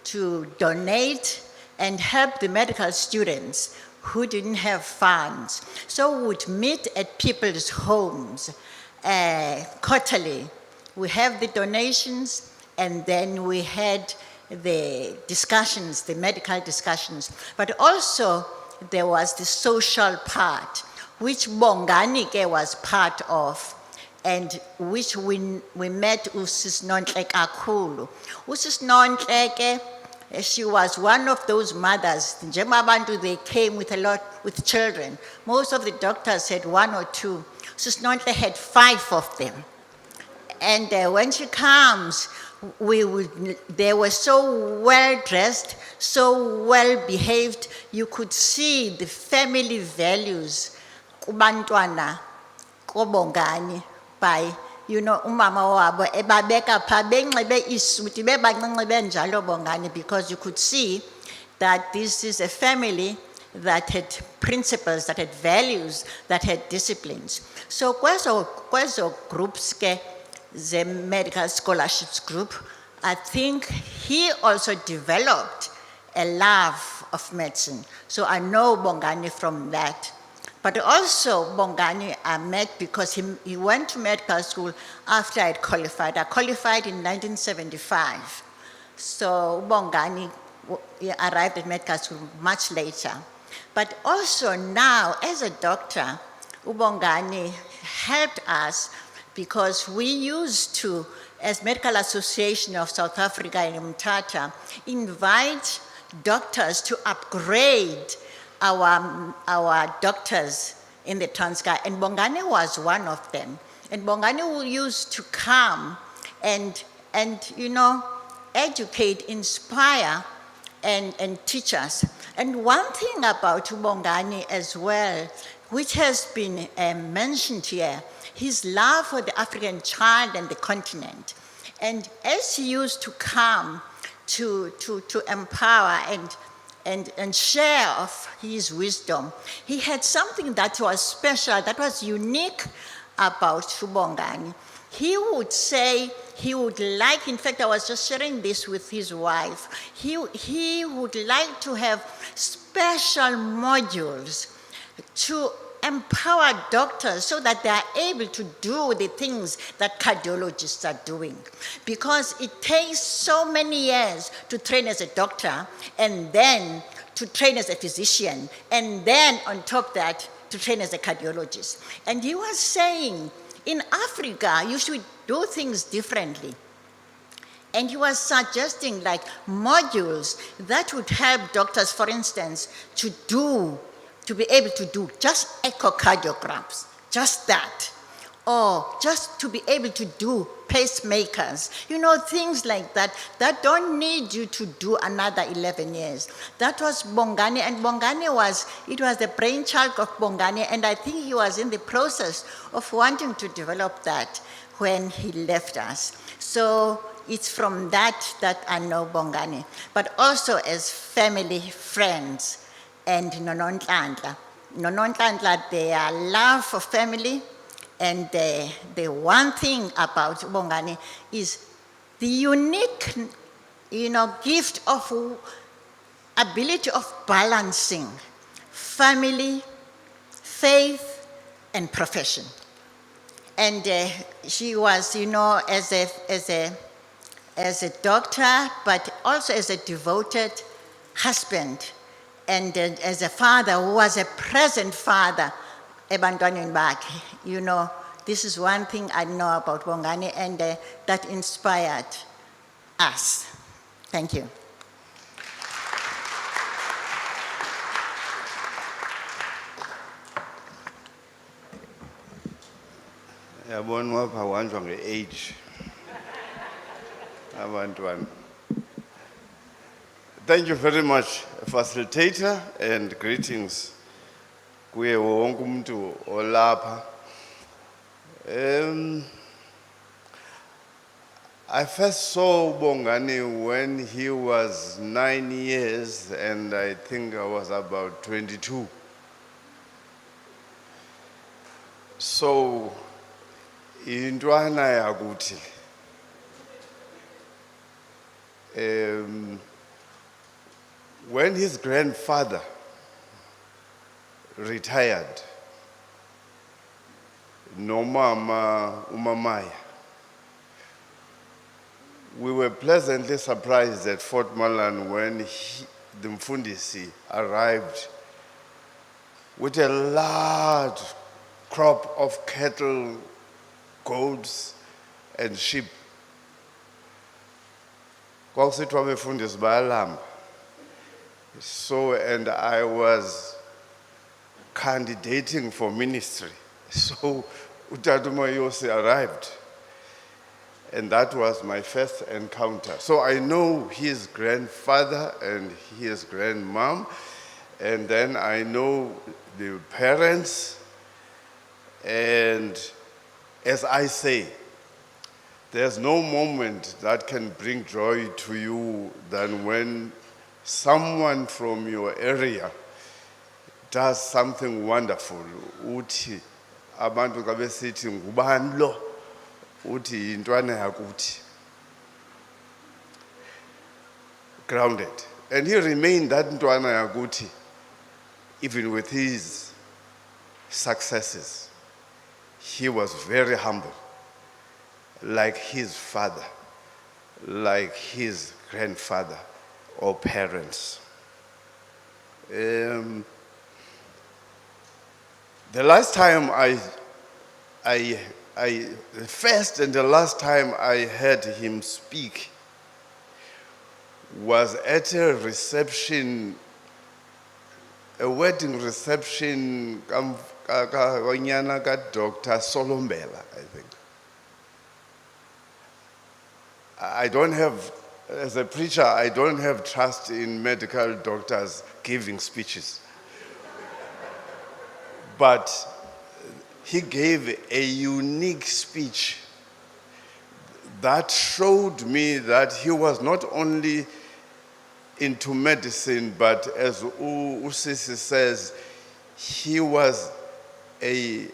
to donate and help the medical students who didn't have funds. So we would meet at people's homes quarterly. We have the donations, and then we had the discussions, the medical discussions. But also there was the social part, which Bongani was part of, and which we met Usis Nontleke kakhulu. Usis Nontleke, she was one of those mothers. Njemabantu, they came with a lot, with children. Most of the doctors had 1 or 2. Usis Nontleke had 5 of them. And when she comes, they were so well dressed, so well behaved. You could see the family values. Kubantwana, kobongani, by, umama wabo, ebabeka pha benxibe isuti, bebancinci benjalo bongani, because you could see that this is a family that had principles, that had values, that had disciplines. So kwezo groups ke, the medical scholarships group, I think he also developed a love of medicine. So I know Bongani from that. But also Bongani I met because he went to medical school after I had qualified. I qualified in 1975. So Bongani arrived at medical school much later. But also now, as a doctor, Ubongani helped us because we used to, as Medical Association of South Africa in Mthatha, invite doctors to upgrade our doctors in the Transkei, and Bongani was one of them. And Bongani used to come and educate, inspire, and teach us. And one thing about Bongani as well, which has been mentioned here, his love for the African child and the continent. And as he used to come to empower and share of his wisdom, he had something that was special, that was unique about Bongani. He would say, he would like, in fact, I was just sharing this with his wife, he would like to have special modules to empower doctors so that they are able to do the things that cardiologists are doing. Because it takes so many years to train as a doctor, and then to train as a physician, and then on top of that, to train as a cardiologist. And he was saying, in Africa, you should do things differently. And he was suggesting like modules that would help doctors, for instance, to be able to do just echocardiograms, just that. Or just to be able to do pacemakers, things like that, that don't need you to do another 11 years. That was Bongani, and Bongani was the brainchild of Bongani, and I think he was in the process of wanting to develop that when he left us. So it's from that I know Bongani, but also as family friends, and Nonontlandla. Nonontlandla, their love for family. And the one thing about Bongani is the unique, gift of ability of balancing family, faith, and profession. And she was, as a doctor, but also as a devoted husband, and as a father who was a present father. Ebantwaneni bakhe, this is one thing I know about Bongani, and that inspired us. Thank you.
Yabonwa pha wanjwa nge-age abantwana. Thank you very much, facilitator, and greetings kuye wonke umuntu olapha. I first saw Bongani when he was 9 years, and I think I was about 22. So, intwana yakuthi, when his grandfather retired, nomama umamaya, we were pleasantly surprised at Fort Malan when the Mfundisi arrived with a large crop of cattle, goats, and sheep. Kwakusithiwa abefundisi bayalamba. So, and I was candidating for ministry. So, Utata Mayosi arrived. And that was my first encounter. So I know his grandfather and his grandmom, and then I know the parents. And as I say, there's no moment that can bring joy to you than when someone from your area does something wonderful. Uthi abantu xa besithi ngubani lo, uthi yintwana yakuthi. Grounded. And he remained that ntwana yakuthi even with his successes. He was very humble, like his father, like his grandfather or parents. The last time the first and the last time I heard him speak was at a reception, a wedding reception ka Dr. Solombela, I think. I don't have, as a preacher, I don't have trust in medical doctors giving speeches. But he gave a unique speech that showed me that he was not only into medicine, but as Usisi says, he was a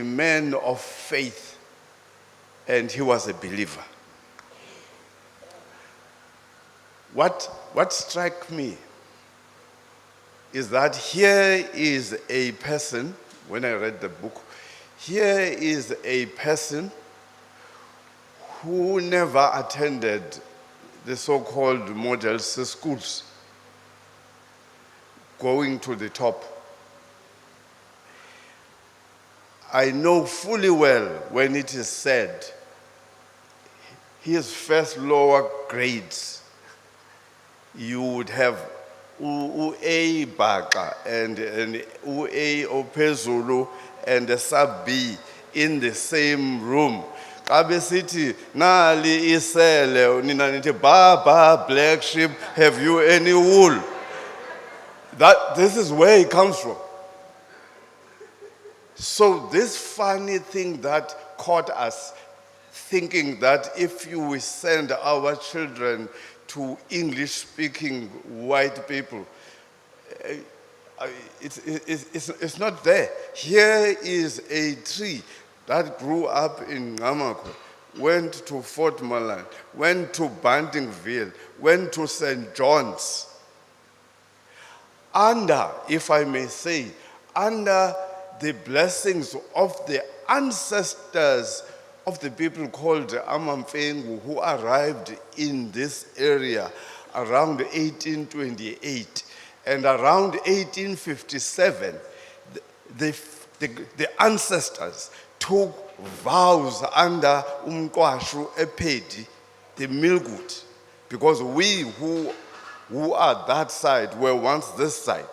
man of faith, and he was a believer. What struck me is that here is a person, when I read the book, here is a person who never attended the so-called model schools, going to the top. I know fully well when it is said his first lower grades, you would have U-A Baka and U-A Opezulu and the sub-B in the same room. Kabe City, Nali Isele, Nina Nite, Baba, black sheep, have you any wool? This is where it comes from. So this funny thing that caught us, thinking that if you send our children to English-speaking white people, it's not there. Here is a tree that grew up in Ngamako, went to Fort Malland, went to Bantingville, went to St. John's. Under, if I may say, under the blessings of the ancestors of the people called Amamfengu, who arrived in this area around 1828. And around 1857, the ancestors took vows under Umkwashu Epedi, the Milgut, because we who are that side were once this side.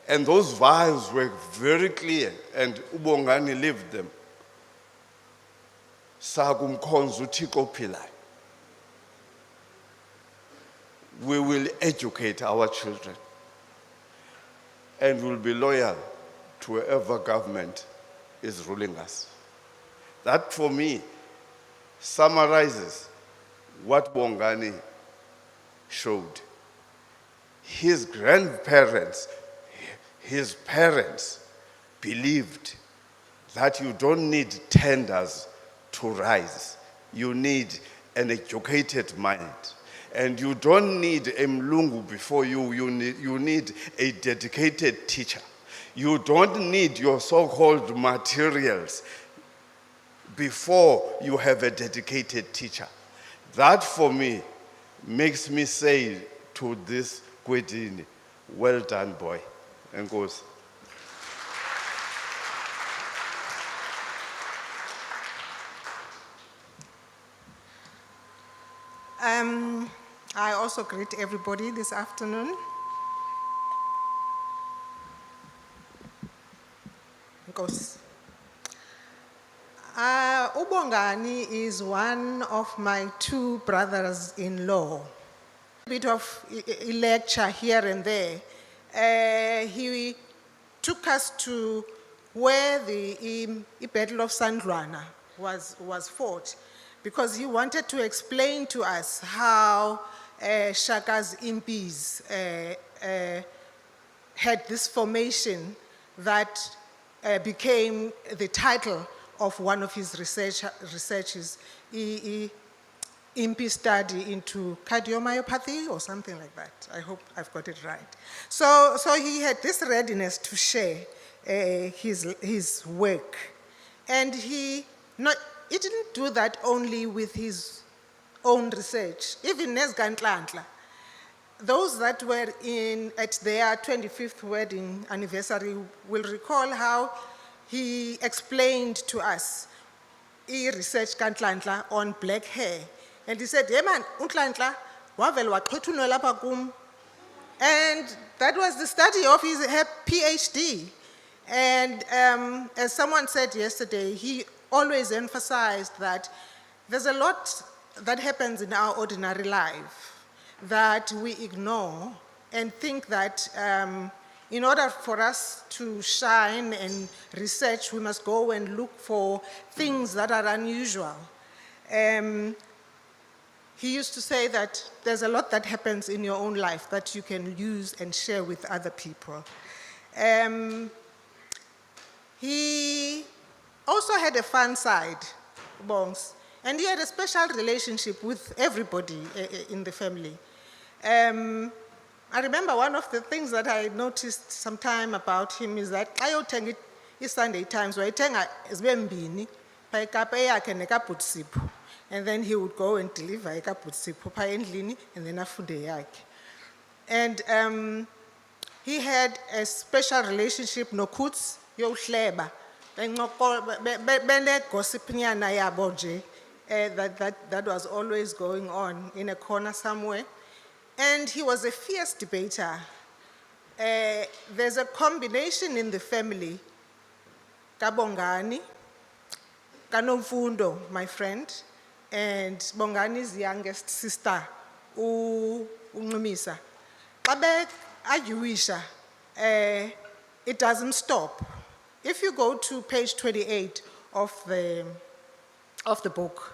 And those vows were very clear, and Bongani lived them. Sagumkhonzu Tiko Pillai. We will educate our children, and will be loyal to whoever government is ruling us. That, for me, summarizes what Bongani showed. His grandparents, his parents believed that you don't need tenders to rise. You need an educated mind. And you don't need a mlungu before you. You need a dedicated teacher. You don't need your so-called materials before you have a dedicated teacher. That, for me, makes me say to this Kwedini, well done, boy. And goes.
I also greet everybody this afternoon. Nkosi. Bongani is one of my two brothers-in-law. A bit of a lecture here and there. He took us to where the Battle of Sandlwana was fought, because he wanted to explain to us how Shaka's impis had this formation that became the title of one of his researches, impi study into cardiomyopathy or something like that. I hope I've got it right. So he had this readiness to share his work. And he didn't do that only with his own research. Even Nesgantlantla, those that were at their 25th wedding anniversary will recall how he explained to us research Kantlantla on black hair. And he said, "Hey man, Untlantla, wavel waqhuthuno lapha kum." And that was the study of his PhD. And as someone said yesterday, he always emphasized that there's a lot that happens in our ordinary life that we ignore and think that in order for us to shine and research, we must go and look for things that are unusual. He used to say that there's a lot that happens in your own life that you can use and share with other people. He also had a fun side, Bongs, and he had a special relationship with everybody in the family. I remember one of the things that I noticed sometime about him is that I would take it Sunday Times, where and then he would go and deliver and then afunde. And he had a special relationship no kuts yohleba gossip that was always going on in a corner somewhere. And he was a fierce debater. There's a combination in the family, Bongani, Kanomfundo, my friend, and Bongani's youngest sister, Unumisa. Kabe Ayuisha, it doesn't stop. If you go to page 28 of the book,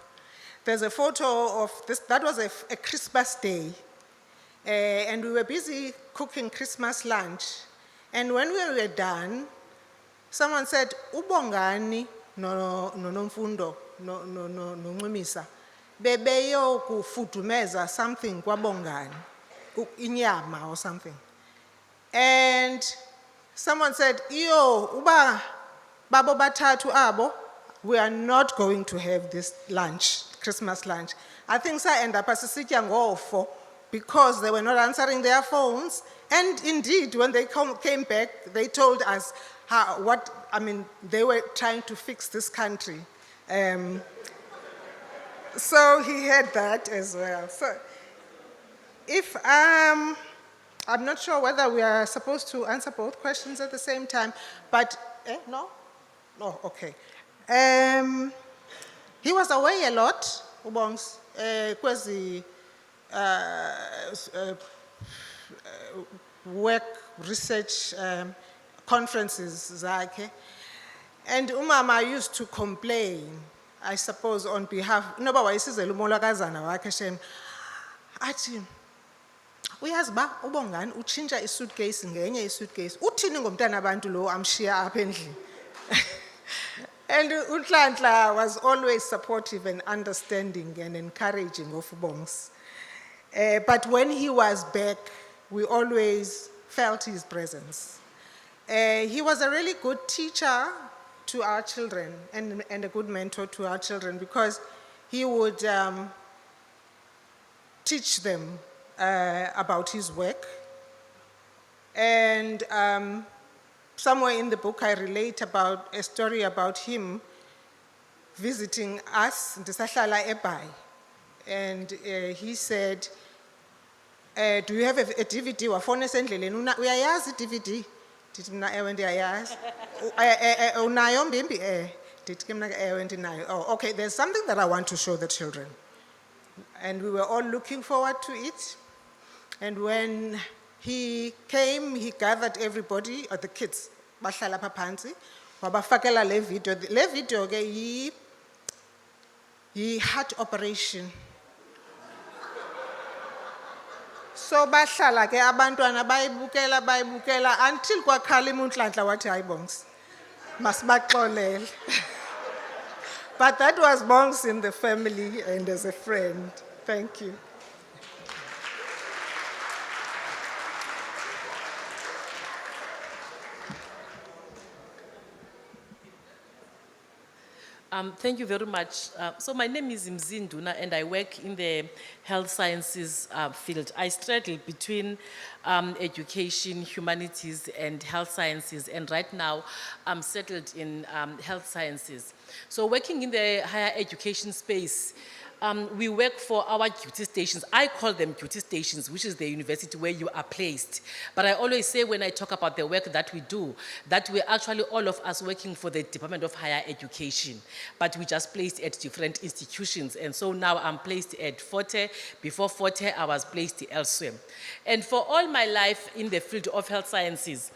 there's a photo of this. That was a Christmas day. And we were busy cooking Christmas lunch. And when we were done, someone said, "Ubongani no Mfundo no Nxumisa bebeyo kufudumeza something kwa Bongani, inyama or something." And someone said, "Iyo uba babo batatu abo, we are not going to have this lunch, Christmas lunch. I think sa end up as sitya ngofo, because they were not answering their phones." And indeed, when they came back, they told us they were trying to fix this country. So he had that as well. So if I'm not sure whether we are supposed to answer both questions at the same time, but no? No, okay. He was away a lot, Ubongs, kwezi work research conferences zakhe. And umama used to complain, I suppose, on behalf, noba wayisizela umolokazana wakhe shem, athi uyazi ba uBongani utshintsha isuitcase ngenye isuitcase, uthini ngomntana abantu lo amshiya apha endlini. And Untlantla was always supportive and understanding and encouraging of Bongs. But when he was back, we always felt his presence. He was a really good teacher to our children and a good mentor to our children, because he would teach them about his work. And somewhere in the book, I relate about a story about him visiting us, Ndisahlala eBay. And he said, "Do you have a DVD? Wafone sendleleni, uyayazi DVD?" Ndithi mna ewe ndiyayazi. Unayo mbimbi? Ndithi ke mna ke, "Ewe, ndinayo." Oh, okay, there's something that I want to show the children. And we were all looking forward to it. And when he came, he gathered everybody, or the kids, bahlala apha phantsi, wabafakela le video. Le video ke yi-heart operation. So bahlala ke abantwana bayibukela until kwakhala iMuntlantla wathi hayi Bongs, masibaxolele. But that was Bongs in the family and as a friend. Thank you.
Thank you very much. So my name is Mzinduna and I work in the health sciences field. I straddle between education, humanities and health sciences, and right now I'm settled in health sciences. So working in the higher education space, we work for our duty stations. I call them duty stations, which is the university where you are placed. But I always say when I talk about the work that we do, that we're actually all of us working for the Department of Higher Education. But we just placed at different institutions. And so now I'm placed at Forte. Before Forte, I was placed elsewhere. And for all my life in the field of health sciences,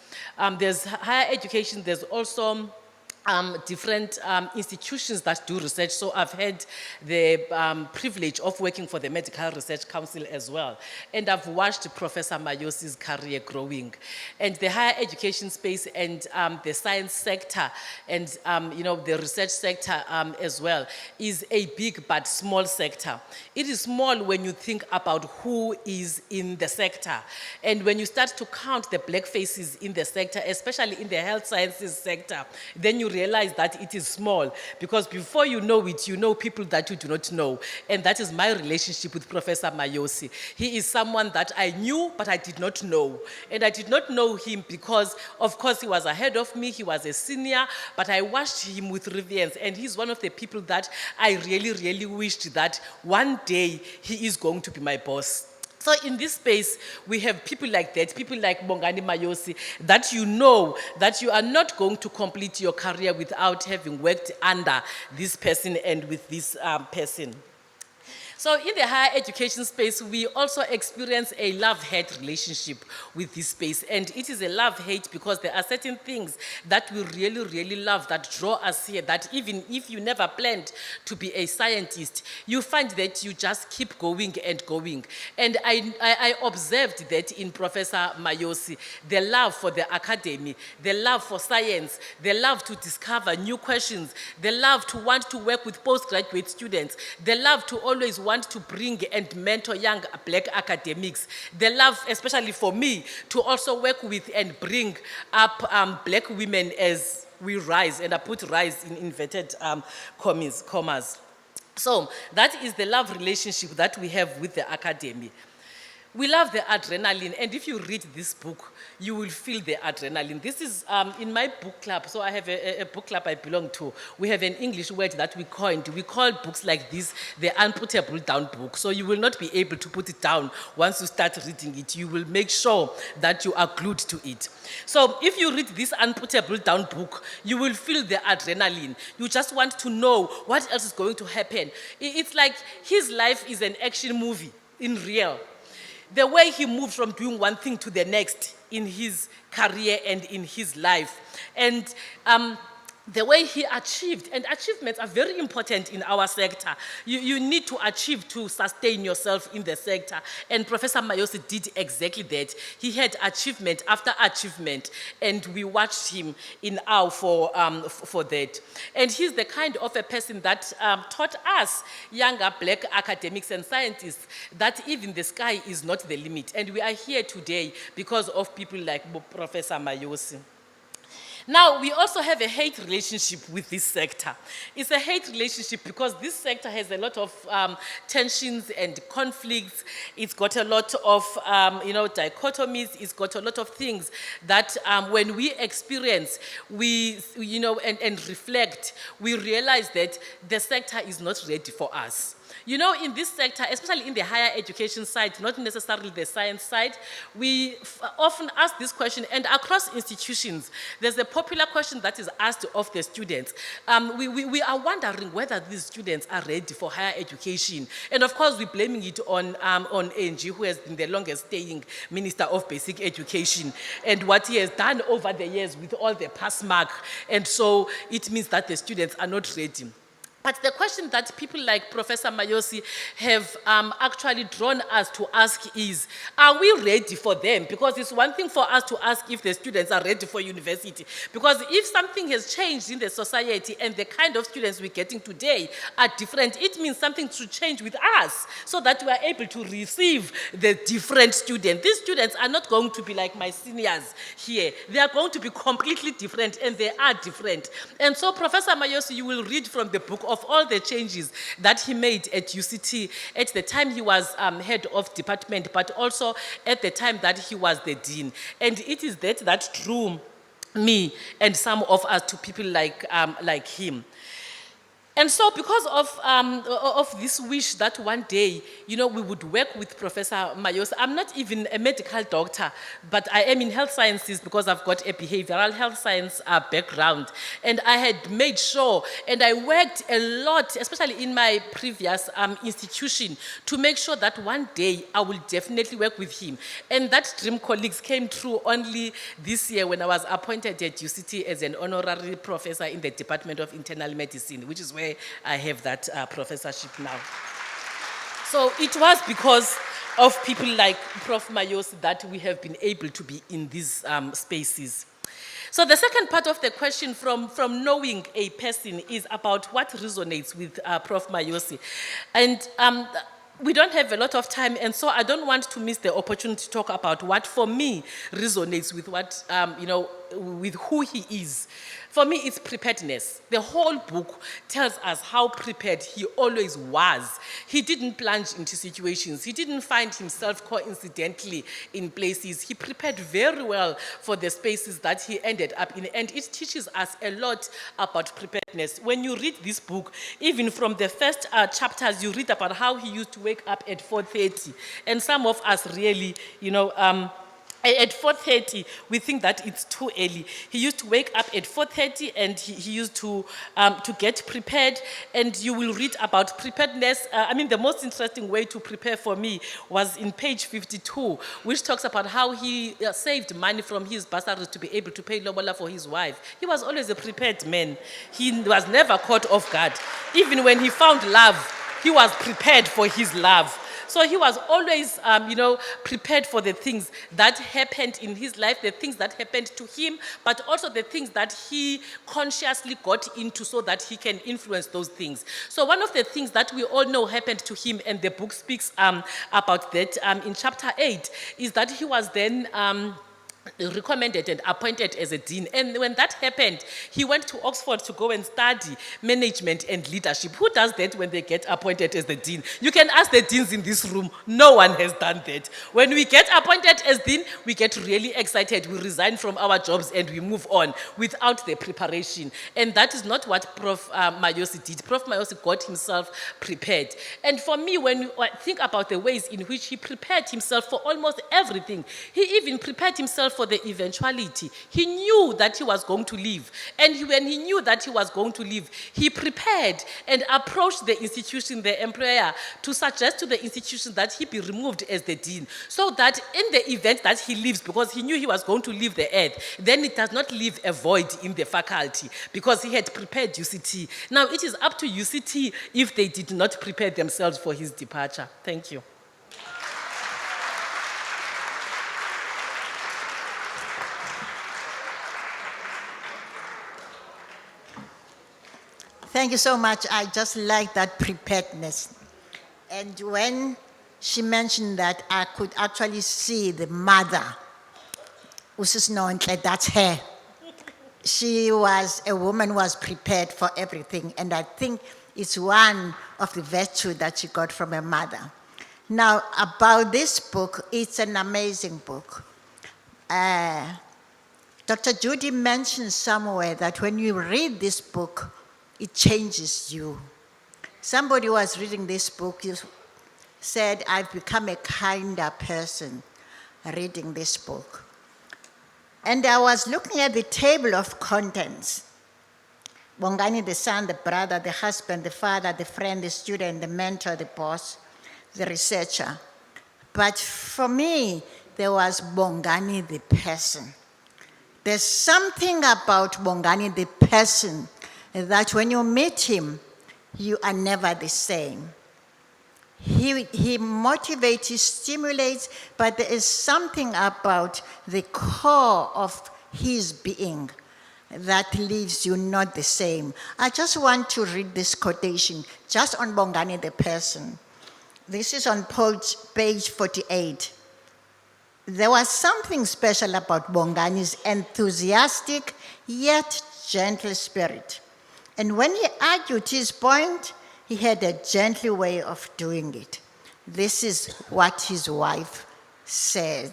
there's higher education, there's also different institutions that do research. So I've had the privilege of working for the Medical Research Council as well. And I've watched Professor Mayosi's career growing. And the higher education space and the science sector and the research sector as well is a big but small sector. It is small when you think about who is in the sector. And when you start to count the black faces in the sector, especially in the health sciences sector, then you realize that it is small, because before you know it, you know people that you do not know. And that is my relationship with Professor Mayosi. He is someone that I knew, but I did not know. And I did not know him because, of course, he was ahead of me, he was a senior, but I watched him with reverence. And he's one of the people that I really, really wished that one day he is going to be my boss. So in this space, we have people like that, people like Bongani Mayosi, that you know that you are not going to complete your career without having worked under this person and with this person. So in the higher education space, we also experience a love-hate relationship with this space. And it is a love-hate because there are certain things that we really, really love that draw us here, that even if you never planned to be a scientist, you find that you just keep going and going. And I observed that in Professor Mayosi, the love for the academy, the love for science, the love to discover new questions, the love to want to work with postgraduate students, the love to always want to bring and mentor young black academics, the love, especially for me, to also work with and bring up black women as we rise, and I put rise in inverted commas. So that is the love relationship that we have with the academy. We love the adrenaline, and if you read this book, you will feel the adrenaline. This is in my book club, so I have a book club I belong to. We have an English word that we coined. We call books like this the unputable down book. So you will not be able to put it down once you start reading it. You will make sure that you are glued to it. So if you read this unputable down book, you will feel the adrenaline. You just want to know what else is going to happen. It's like his life is an action movie in real. The way he moved from doing one thing to the next in his career and in his life. And the way he achieved, and achievements are very important in our sector. You need to achieve to sustain yourself in the sector. And Professor Mayosi did exactly that. He had achievement after achievement, and we watched him in awe for that. And he's the kind of a person that taught us, younger black academics and scientists, that even the sky is not the limit. And we are here today because of people like Professor Mayosi. Now, we also have a hate relationship with this sector. It's a hate relationship because this sector has a lot of tensions and conflicts. It's got a lot of, dichotomies. It's got a lot of things that when we experience, and reflect, we realize that the sector is not ready for us. You know, in this sector, especially in the higher education side, not necessarily the science side, we often ask this question, and across institutions, there's a popular question that is asked of the students. We are wondering whether these students are ready for higher education. And of course, we're blaming it on Angie, who has been the longest staying Minister of Basic Education, and what he has done over the years with all the pass mark. And so it means that the students are not ready. But the question that people like Professor Mayosi have actually drawn us to ask is, are we ready for them? Because it's one thing for us to ask if the students are ready for university. Because if something has changed in the society and the kind of students we're getting today are different, it means something should change with us so that we are able to receive the different students. These students are not going to be like my seniors here. They are going to be completely different, and they are different. And so Professor Mayosi, you will read from the book of all the changes that he made at UCT at the time he was head of department, but also at the time that he was the dean. And it is that drew me and some of us to people like him. And so because of this wish that one day, you know, we would work with Professor Mayosi. I'm not even a medical doctor, but I am in health sciences because I've got a behavioral health science background. And I had made sure, and I worked a lot, especially in my previous institution, to make sure that one day I will definitely work with him. And that dream, colleagues, came true only this year when I was appointed at UCT as an honorary professor in the Department of Internal Medicine, which is where I have that professorship now. So it was because of people like Prof. Mayosi that we have been able to be in these spaces. So the second part of the question from knowing a person is about what resonates with Prof. Mayosi. And we don't have a lot of time, and so I don't want to miss the opportunity to talk about what, for me, resonates with what, you know, with who he is. For me, it's preparedness. The whole book tells us how prepared he always was. He didn't plunge into situations. He didn't find himself coincidentally in places. He prepared very well for the spaces that he ended up in. And it teaches us a lot about preparedness. When you read this book, even from the first chapters, you read about how he used to wake up at 4:30. And some of us really, you know, at 4:30, we think that it's too early. He used to wake up at 4:30 and he used to get prepared, and you will read about preparedness. I mean, the most interesting way to prepare for me was in page 52, which talks about how he saved money from his bursaries to be able to pay lobola for his wife. He was always a prepared man. He was never caught off guard. Even when he found love, he was prepared for his love. So he was always, you know, prepared for the things that happened in his life, the things that happened to him, but also the things that he consciously got into so that he can influence those things. So one of the things that we all know happened to him, and the book speaks about that in chapter 8, is that he was then recommended and appointed as a dean. And when that happened, he went to Oxford to go and study management and leadership. Who does that when they get appointed as the dean? You can ask the deans in this room. No one has done that. When we get appointed as dean, we get really excited. We resign from our jobs and we move on without the preparation. And that is not what Prof. Mayosi did. Prof. Mayosi got himself prepared. And for me, when you think about the ways in which he prepared himself for almost everything, he even prepared himself for the eventuality. He knew that he was going to leave. And when he knew that he was going to leave, he prepared and approached the institution, the employer, to suggest to the institution that he be removed as the dean, so that in the event that he leaves, because he knew he was going to leave the earth, then it does not leave a void in the faculty, because he had prepared UCT. Now it is up to UCT if they did not prepare themselves for his departure. Thank you.
Thank you so much. I just like that preparedness. And when she mentioned that, I could actually see the mother, Usis Nontle, that's her. She was a woman who was prepared for everything. And I think it's one of the virtues that she got from her mother. Now, about this book, it's an amazing book. Dr. Judy mentioned somewhere that when you read this book, it changes you. Somebody who was reading this book said, I've become a kinder person reading this book. And I was looking at the table of contents. Bongani, the son, the brother, the husband, the father, the friend, the student, the mentor, the boss, the researcher. But for me, there was Bongani, the person. There's something about Bongani, the person, that when you meet him, you are never the same. He motivates, he stimulates, but there is something about the core of his being that leaves you not the same. I just want to read this quotation just on Bongani the person. This is on page 48. There was something special about Bongani's enthusiastic yet gentle spirit. And when he argued his point, he had a gentle way of doing it. This is what his wife said.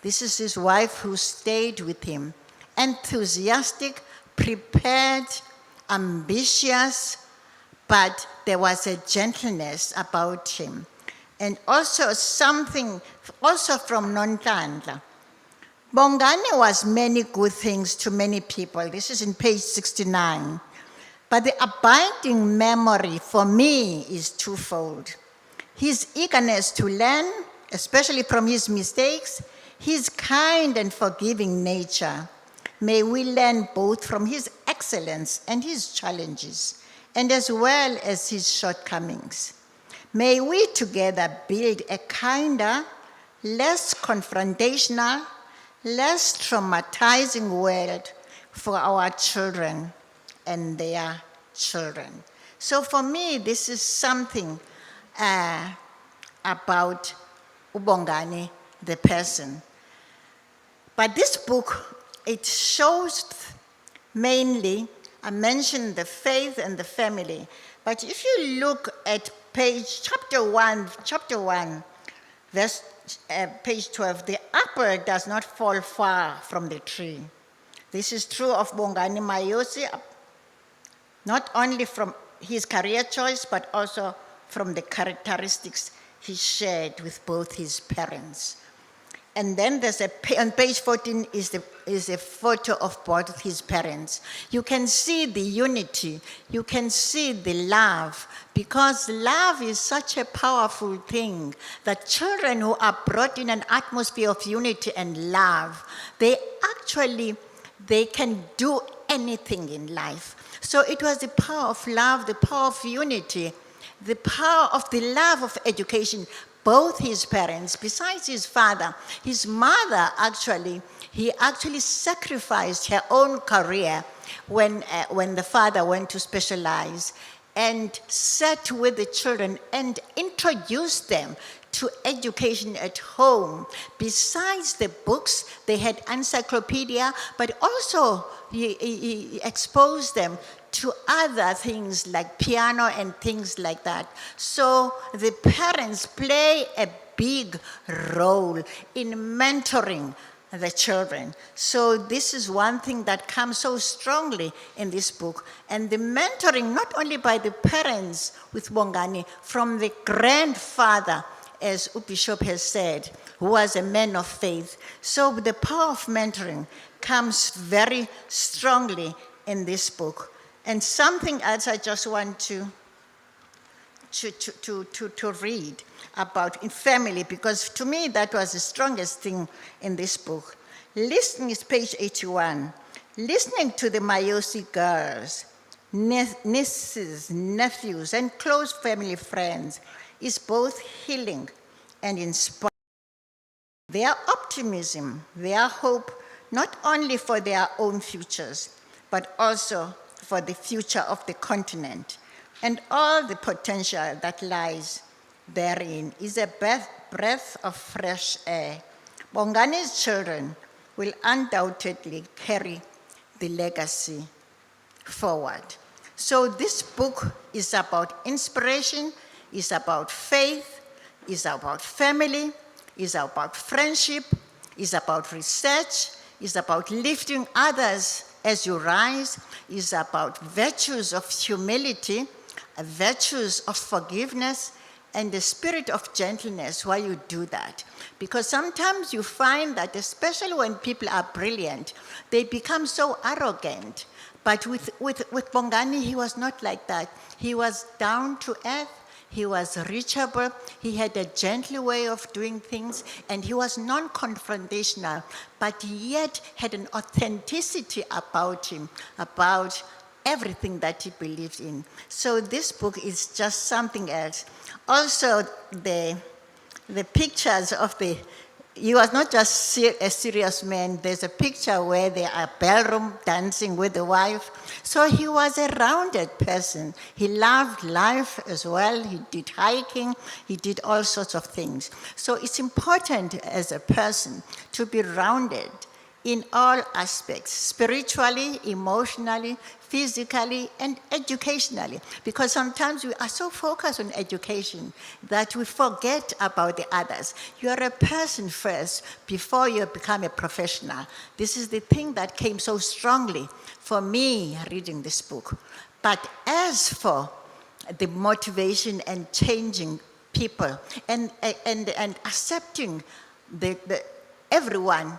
This is his wife who stayed with him. Enthusiastic, prepared, ambitious, but there was a gentleness about him. And also something, also from Nontandla. Bongani was many good things to many people. This is in page 69. But the abiding memory for me is twofold. His eagerness to learn, especially from his mistakes, his kind and forgiving nature. May we learn both from his excellence and his challenges, and as well as his shortcomings. May we together build a kinder, less confrontational, less traumatizing world for our children and their children. So for me, this is something about Bongani, the person. But this book, it shows mainly, I mentioned the faith and the family, but if you look at chapter 1, verse, page 12, the apple does not fall far from the tree. This is true of Bongani Mayosi, not only from his career choice, but also from the characteristics he shared with both his parents. And then there's on page 14 is a photo of both his parents. You can see the unity, you can see the love, because love is such a powerful thing that children who are brought in an atmosphere of unity and love, they can do anything in life. So it was the power of love, the power of unity, the power of the love of education. Both his parents, besides his father, his mother he actually sacrificed her own career when the father went to specialize, and sat with the children and introduced them to education at home. Besides the books, they had encyclopedia, but also he exposed them to other things like piano and things like that. So the parents play a big role in mentoring the children. So this is one thing that comes so strongly in this book. And the mentoring, not only by the parents with Bongani, from the grandfather, as Bishop has said, who was a man of faith. So the power of mentoring comes very strongly in this book. And something else I just want to read about in family, because to me that was the strongest thing in this book. Listening is page 81. Listening to the Mayosi girls, nieces, nephews, and close family friends is both healing and inspiring. Their optimism, their hope, not only for their own futures, but also for the future of the continent, and all the potential that lies therein is a breath of fresh air. Bongani's children will undoubtedly carry the legacy forward. So this book is about inspiration, is about faith, is about family, is about friendship, is about research, is about lifting others as you rise, is about virtues of humility, virtues of forgiveness, and the spirit of gentleness while you do that. Because sometimes you find that, especially when people are brilliant, they become so arrogant. But with Bongani, he was not like that. He was down to earth, he was reachable, he had a gentle way of doing things, and he was non-confrontational, but yet had an authenticity about him, about everything that he believed in. So this book is just something else. Also, the pictures of he was not just a serious man. There's a picture where they are ballroom dancing with the wife. So he was a rounded person. He loved life as well. He did hiking. He did all sorts of things. So it's important as a person to be rounded in all aspects, spiritually, emotionally, physically, and educationally. Because sometimes we are so focused on education that we forget about the others. You are a person first before you become a professional. This is the thing that came so strongly for me reading this book. But as for the motivation and changing people and accepting everyone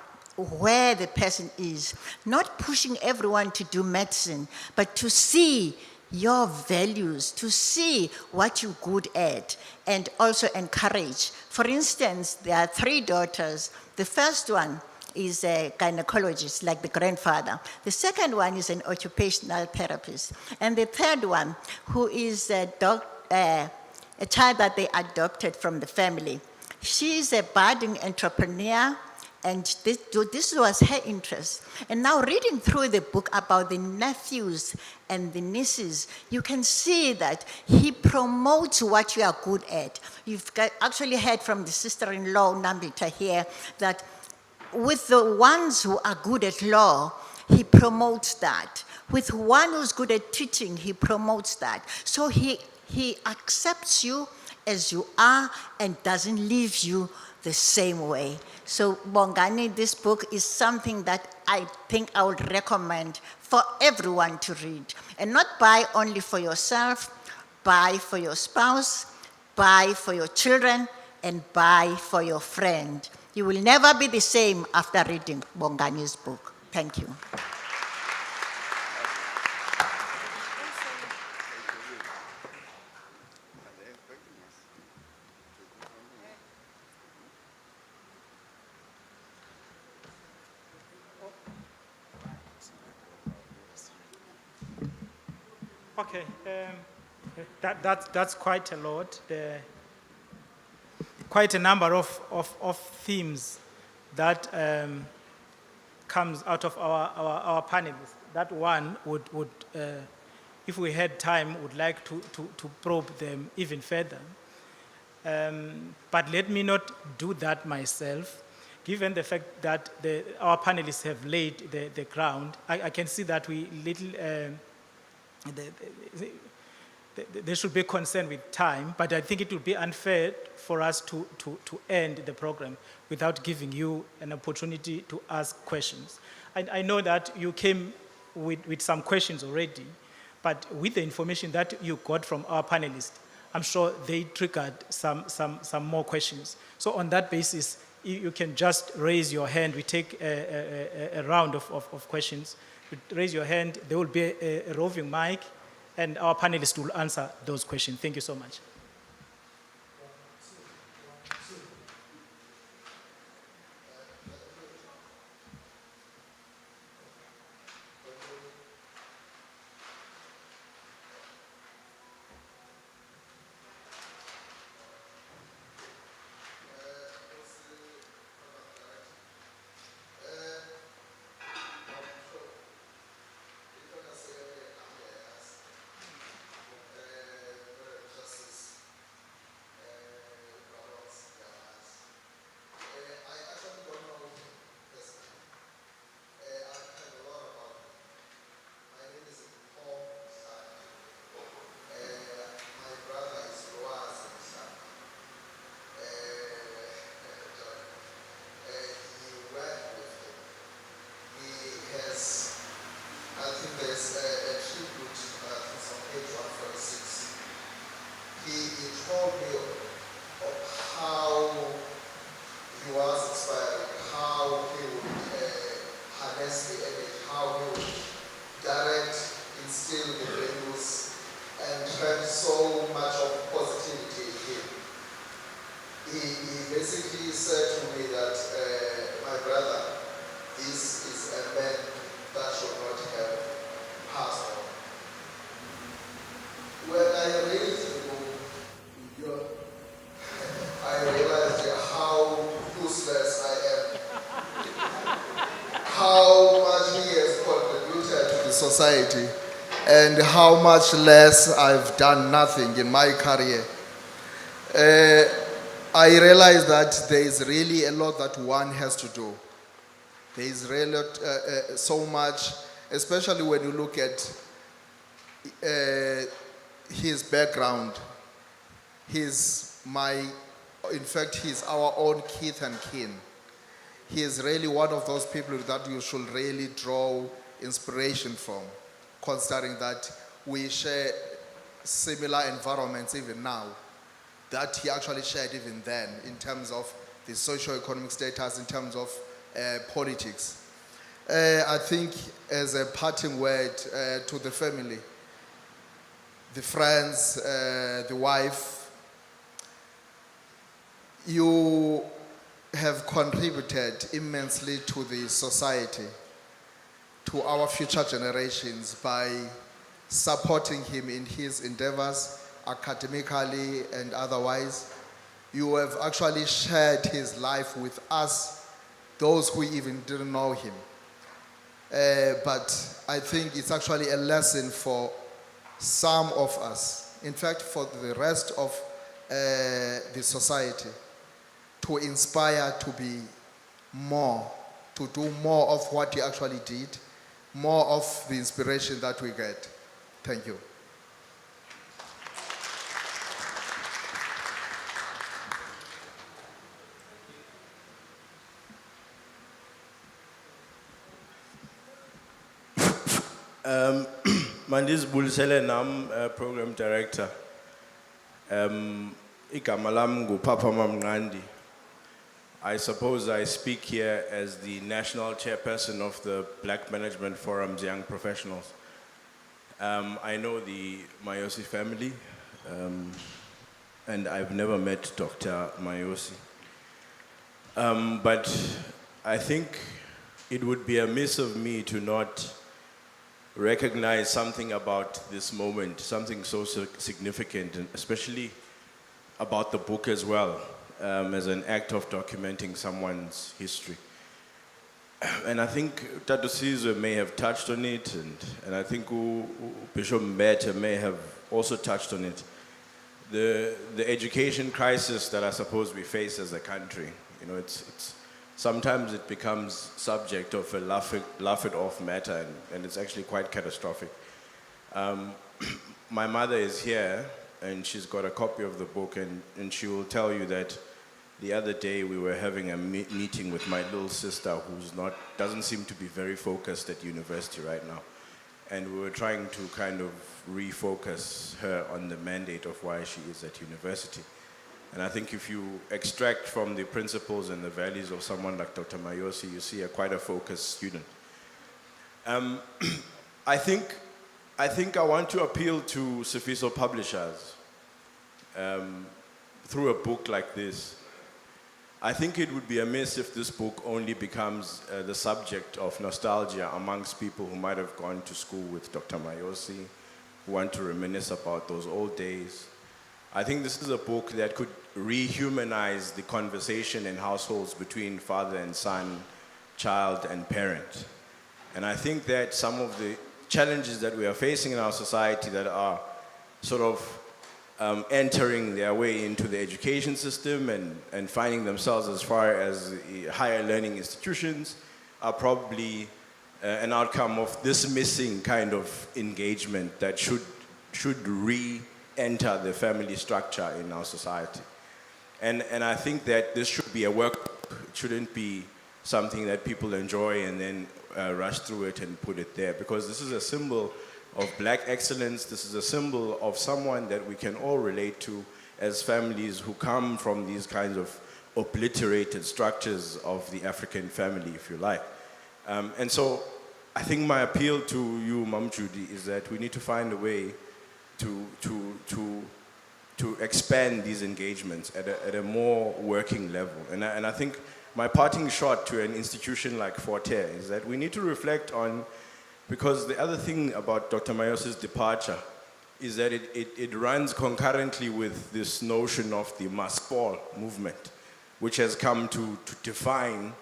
where the person is, not pushing everyone to do medicine, but to see your values, to see what you're good at, and also encourage. For instance, there are 3 daughters. The first one is a gynecologist, like the grandfather. The second one is an occupational therapist. And the third one, who is a child that they adopted from the family. She is a budding entrepreneur, and this was her interest. And now reading through the book about the nephews and the nieces, you can see that he promotes what you are good at. You've actually heard from the sister-in-law, Nambita, here, that with the ones who are good at law, he promotes that. With one who's good at teaching, he promotes that. So he accepts you as you are and doesn't leave you the same way. So Bongani, this book is something that I think I would recommend for everyone to read. And not buy only for yourself, buy for your spouse, buy for your children, and buy for your friend. You will never be the same after reading Bongani's book. Thank you.
Okay, that's quite a lot. Quite a number of themes that comes out of our panelists. That one would if we had time, would like to probe them even further. But let me not do that myself. Given the fact that our panelists have laid the ground, I can see that we there should be concern with time, but I think it would be unfair for us to end the program without giving you an opportunity to ask questions. I know that you came with some questions already, but with the information that you got from our panelists, I'm sure they triggered some more questions. So on that basis, you can just raise your hand. We take a round of questions. Raise your hand, there will be a roving mic, and our panelists will answer those questions. Thank you so much.
Justice he basically said to me that, my brother, this is a man that should not have passed on. When I read the book, I realized how useless I am, how much he has contributed to the society, and how much less I've done nothing in my career. I realize that there is really a lot that one has to do. There is really so much, especially when you look at his background. In fact, he's our own kith and kin. He is really one of those people that you should really draw inspiration from, considering that we share similar environments even now, that he actually shared even then, in terms of the socio-economic status, in terms of politics. I think as a parting word to the family, the friends, the wife, you have contributed immensely to the society, to our future generations, by supporting him in his endeavors, academically and otherwise. You have actually shared his life with us, those who even didn't know him. But I think it's actually a lesson for some of us, in fact for the rest of the society, to inspire to be more, to do more of what he actually did, more of the inspiration that we get. Thank you.
Mandizibulisele nam program director. Igama lam nguPapa Mamnqandi. I suppose I speak here as the national chairperson of the Black Management Forum's Young Professionals. I know the Mayosi family, and I've never met Dr. Mayosi. But I think it would be amiss of me to not recognize something about this moment, something so significant, and especially about the book as well, as an act of documenting someone's history. And I think Tato Sizwe may have touched on it, and I think Bishop Mbete may have also touched on it. The education crisis that I suppose we face as a country, you know, sometimes it becomes subject of a laugh it off matter, and it's actually quite catastrophic. My mother is here, and she's got a copy of the book, and she will tell you that the other day we were having a meeting with my little sister, doesn't seem to be very focused at university right now. And we were trying to kind of refocus her on the mandate of why she is at university. And I think if you extract from the principles and the values of someone like Dr. Mayosi, you see quite a focused student. I think I want to appeal to Sifiso publishers through a book like this. I think it would be amiss if this book only becomes the subject of nostalgia amongst people who might have gone to school with Dr. Mayosi, who want to reminisce about those old days. I think this is a book that could rehumanize the conversation in households between father and son, child and parent. And I think that some of the challenges that we are facing in our society that are sort of entering their way into the education system and finding themselves as far as higher learning institutions are probably an outcome of this missing kind of engagement that should re-enter the family structure in our society. And I think that this should be a work. It shouldn't be something that people enjoy and then rush through it and put it there, because this is a symbol of Black excellence. This is a symbol of someone that we can all relate to as families who come from these kinds of obliterated structures of the African family, if you like. And so I think my appeal to you, Mam Judy, is that we need to find a way to to expand these engagements at a more working level. And I think my parting shot to an institution like Forte is that we need to reflect on, because the other thing about Dr. Mayosi's departure is that it runs concurrently with this notion of the Maspol movement, which has come to define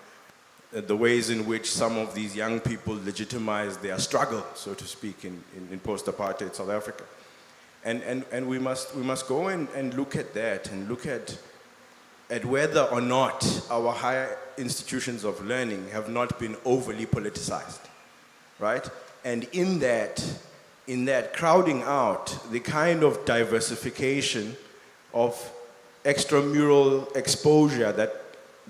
the ways in which some of these young people legitimize their struggle, so to speak, in post-apartheid South Africa. And we must go and look at that and look at whether or not our higher institutions of learning have not been overly politicized, right? And in that crowding out the kind of diversification of extramural exposure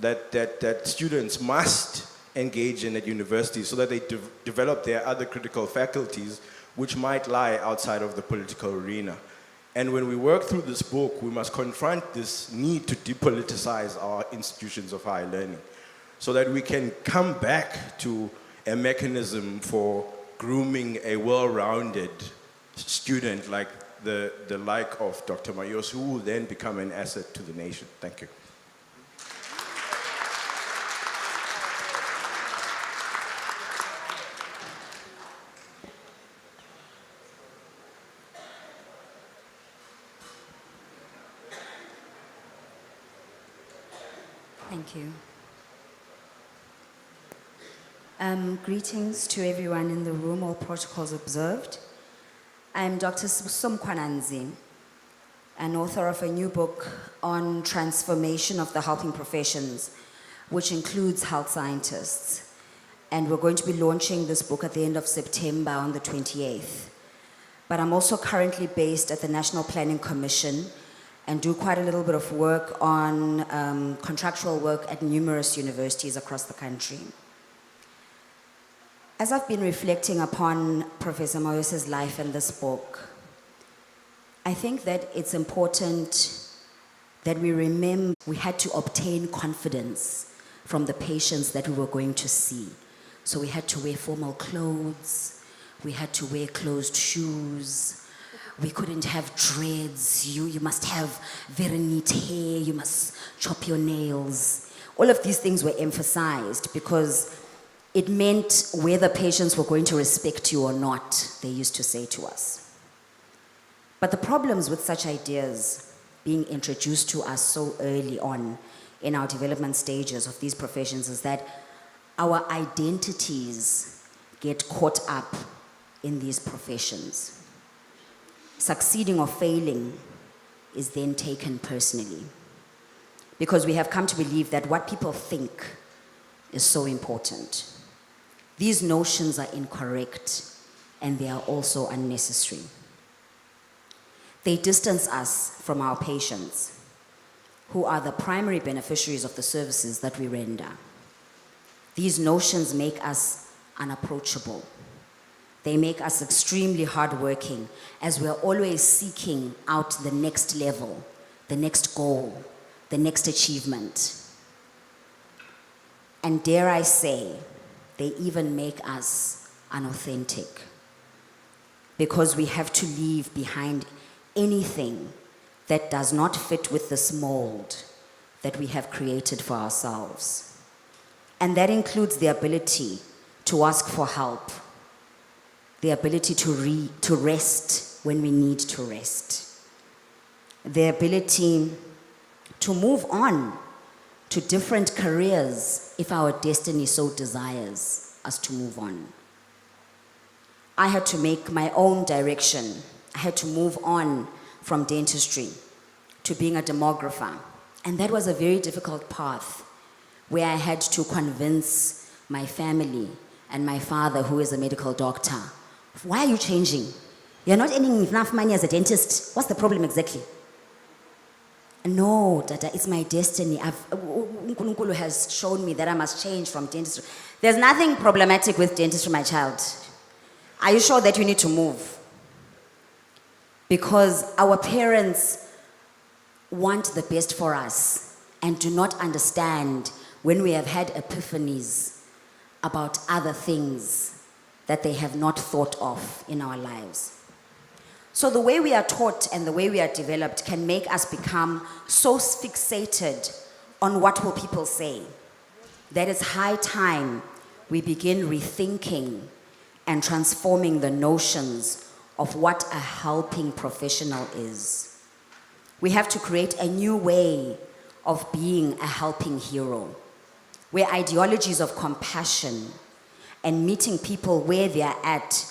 that students must engage in at universities so that they develop their other critical faculties which might lie outside of the political arena. And when we work through this book, we must confront this need to depoliticize our institutions of higher learning so that we can come back to a mechanism for grooming a well-rounded student like the like of Dr. Mayosi, who will then become an asset to the nation. Thank you.
Thank you. Greetings to everyone in the room, all protocols observed. I'm Dr. Somkwananzi, an author of a new book on transformation of the helping professions, which includes health scientists. And we're going to be launching this book at the end of September on the 28th. But I'm also currently based at the National Planning Commission and do quite a little bit of work on contractual work at numerous universities across the country. As I've been reflecting upon Professor Mayosi's life and this book, I think that it's important that we remember we had to obtain confidence from the patients that we were going to see. So we had to wear formal clothes, we had to wear closed shoes, we couldn't have dreads, you must have very neat hair, you must chop your nails. All of these things were emphasized because it meant whether patients were going to respect you or not, they used to say to us. But the problems with such ideas being introduced to us so early on in our development stages of these professions is that our identities get caught up in these professions. Succeeding or failing is then taken personally because we have come to believe that what people think is so important. These notions are incorrect and they are also unnecessary. They distance us from our patients, who are the primary beneficiaries of the services that we render. These notions make us unapproachable. They make us extremely hardworking as we're always seeking out the next level, the next goal, the next achievement. And dare I say, they even make us unauthentic because we have to leave behind anything that does not fit with this mold that we have created for ourselves. And that includes the ability to ask for help, the ability to rest when we need to rest, the ability to move on to different careers if our destiny so desires us to move on. I had to make my own direction. I had to move on from dentistry to being a demographer. And that was a very difficult path where I had to convince my family and my father, who is a medical doctor, why are you changing? You're not earning enough money as a dentist. What's the problem exactly? No, Dada, it's my destiny. Nkulunkulu has shown me that I must change from dentistry. There's nothing problematic with dentistry, my child. Are you sure that you need to move? Because our parents want the best for us and do not understand when we have had epiphanies about other things that they have not thought of in our lives. So the way we are taught and the way we are developed can make us become so fixated on what will people say. That it's high time we begin rethinking and transforming the notions of what a helping professional is. We have to create a new way of being a helping hero, where ideologies of compassion and meeting people where they are at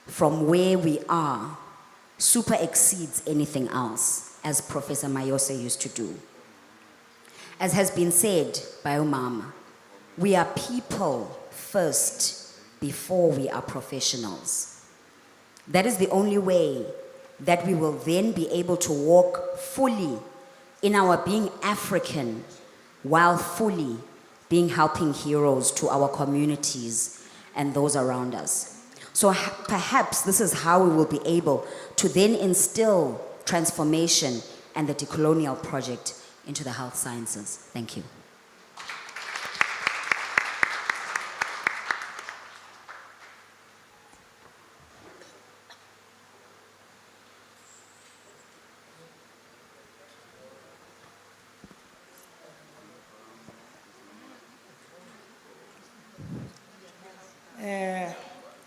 from where we are super exceeds anything else, as Professor Mayosi used to do. As has been said by Umama, we are people first before we are professionals. That is the only way that we will then be able to walk fully in our being African while fully being helping heroes to our communities and those around us. So perhaps this is how we will be able to then instill transformation and the decolonial project into the health sciences. Thank you.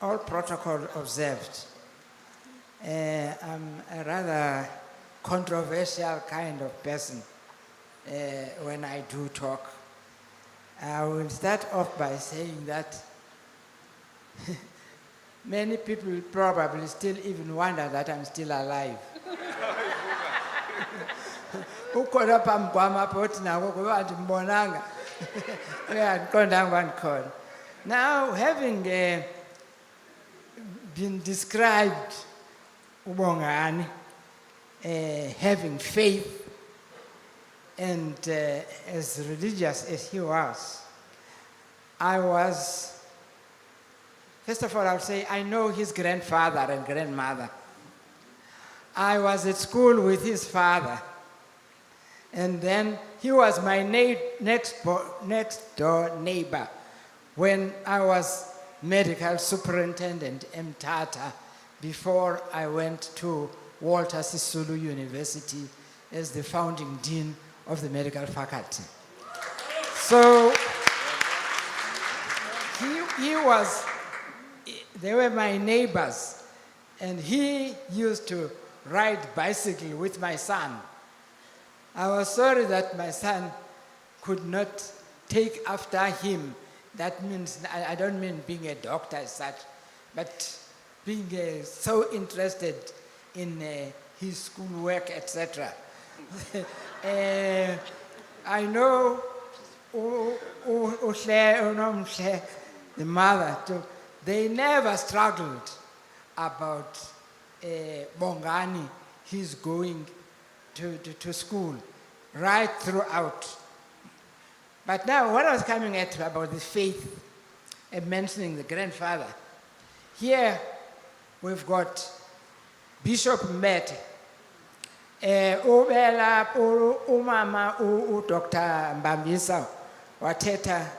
All protocol observed. I'm a rather controversial kind of person when I do talk. I will start off by saying that many people probably still even wonder that I'm still alive. Ukhona phambi kwami apha othi nako kuba andimbonanga. Andiqondanga uba ndikhona. Now, having been described, Bongani, having faith, and as religious as he was, first of all, I'll say I know his grandfather and grandmother. I was at school with his father, and then he was my next door neighbor when I was medical superintendent Mthatha before I went to Walter Sisulu University as the founding dean of the medical faculty. So they were my neighbors, and he used to ride bicycle with my son. I was sorry that my son could not take after him. That means, I don't mean being a doctor as such, but being so interested in his schoolwork, etc. I know the mother too, they never struggled about Bongani, his going to school right throughout. But now, what I was coming at about the faith and mentioning the grandfather, here we've got Bishop Mbete, umama Dr. Mbambisa wathetha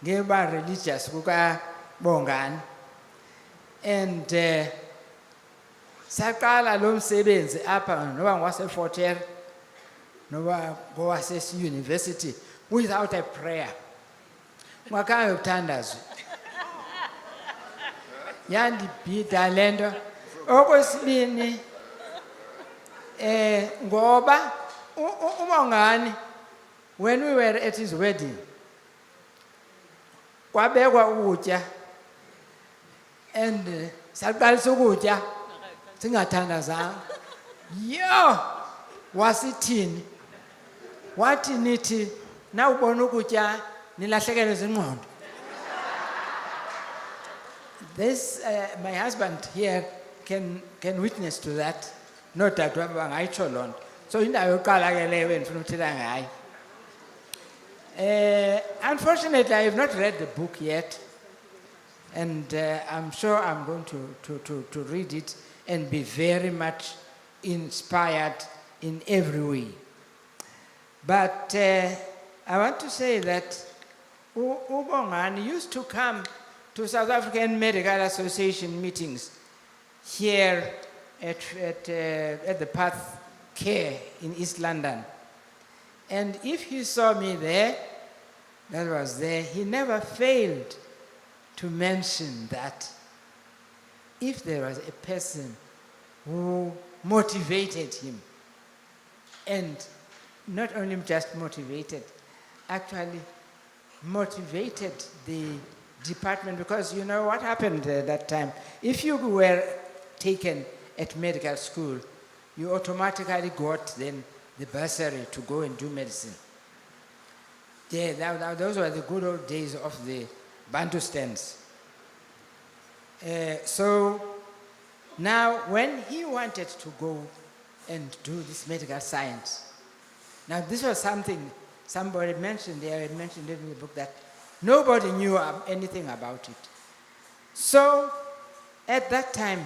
ngeba religious kuka Bongani, and saqala lo msebenzi apha noba ngwase-Fort Hare noba ngowase-university without a prayer. Ngakhange kuthandazwe. Yandibhida le nto. Okwesibini, ngoba uMongani, when we were at his wedding, kwabekwa ukutya, and saqalisa ukutya singathandazanga. Yo, wasithini? Wathi nithi na ubona ukutya nilahlekelwe zingqondo. This, my husband here can witness to that. No doubt bangayitsho loo nto. So indawo yokuqala ke leyo endifuna uthetha ngayo. Unfortunately, I have not read the book yet, and I'm sure I'm going to read it and be very much inspired in every way. But I want to say that uBongani used to come to South African Medical Association meetings here at the Path Care in East London. And if he saw me there, that was there, he never failed to mention that if there was a person who motivated him, and not only just motivated, actually motivated the department, because you know what happened at that time. If you were taken at medical school, you automatically got then the bursary to go and do medicine. Yeah, those were the good old days of the Bantustans. So now when he wanted to go and do this medical science, now this was something somebody mentioned there, I mentioned it in the book, that nobody knew anything about it. So at that time,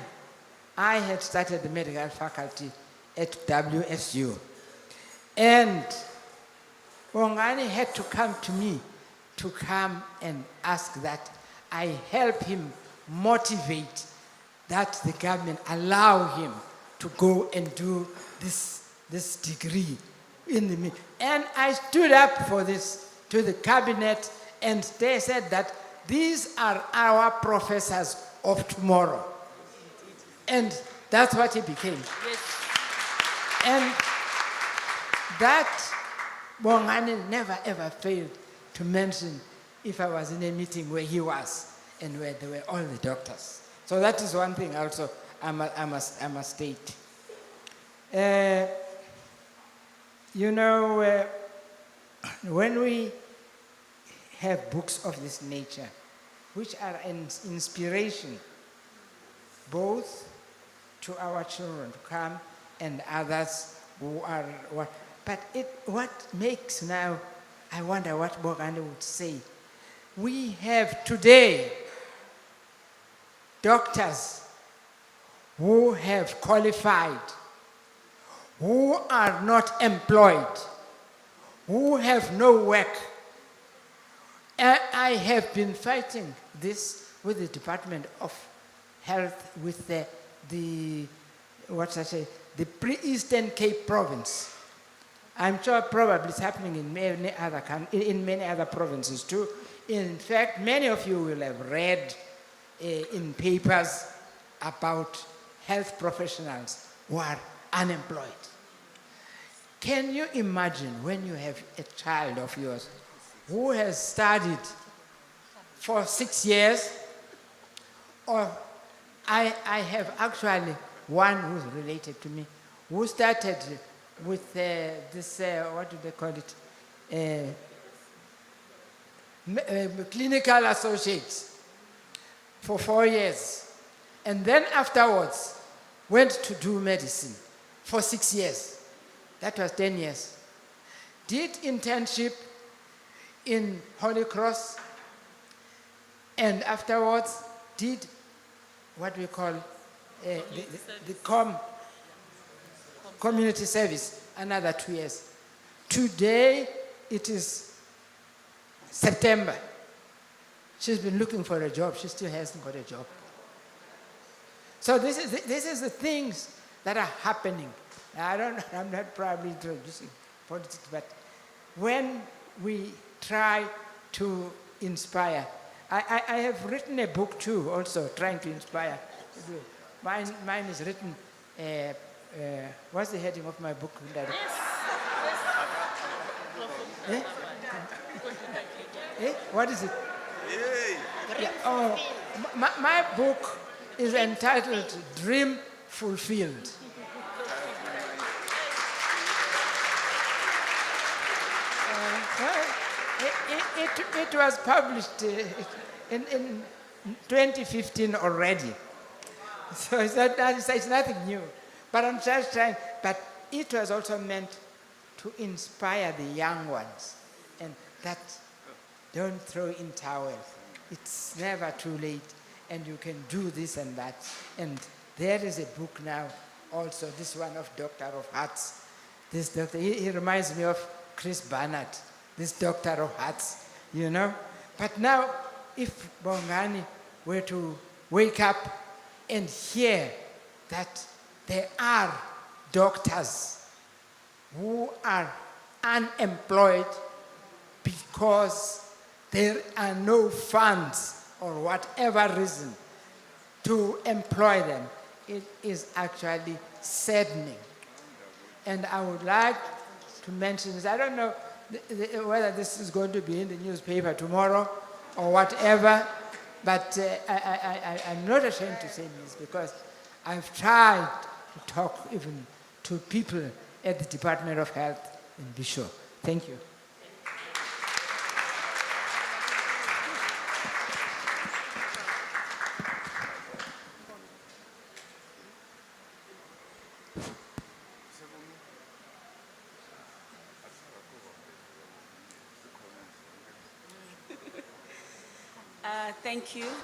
I had started the medical faculty at WSU. And Bongani had to come to me to come and ask that I help him motivate that the government allow him to go and do this degree in the and I stood up for this to the cabinet, and they said that these are our professors of tomorrow. And that's what he became. Yes. And that Bongani never ever failed to mention if I was in a meeting where he was and where there were all the doctors. So that is one thing also I must state. You know, when we have books of this nature, which are an inspiration both to our children to come and others who are, but what makes now, I wonder what Bongani would say. We have today doctors who have qualified, who are not employed, who have no work. I have been fighting this with the Department of Health, with the Eastern Cape province. I'm sure probably it's happening in many other provinces too. In fact, many of you will have read in papers about health professionals who are unemployed. Can you imagine when you have a child of yours who has studied for 6 years, or I have actually one who's related to me, who started with this, what do they call it, clinical associates for 4 years, and then afterwards went to do medicine for 6 years. That was 10 years. Did internship in Holy Cross, and afterwards did what we call the community service, another 2 years. Today it is September. She's been looking for a job. She still hasn't got a job. So this is the things that are happening. I'm not probably introducing politics, but when we try to inspire, I have written a book too, also trying to inspire. Mine is written. What's the heading of my book? Yes. What is it? Yeah. Oh, my book is entitled Dream Fulfilled. It was published in 2015 already. So it's nothing new. But I'm just trying, but it was also meant to inspire the young ones. And that, don't throw in towels. It's never too late, and you can do this and that. And there is a book now, also, this one of Doctor of Hearts. This doctor, he reminds me of Chris Barnard, this Doctor of Hearts, you know. But now, if Bongani were to wake up and hear that there are doctors who are unemployed because there are no funds or whatever reason to employ them. It is actually saddening. And I would like to mention this. I don't know whether this is going to be in the newspaper tomorrow or whatever, but I'm not ashamed to say this because I've tried to talk even to people at the Department of Health in Bishop. Thank you.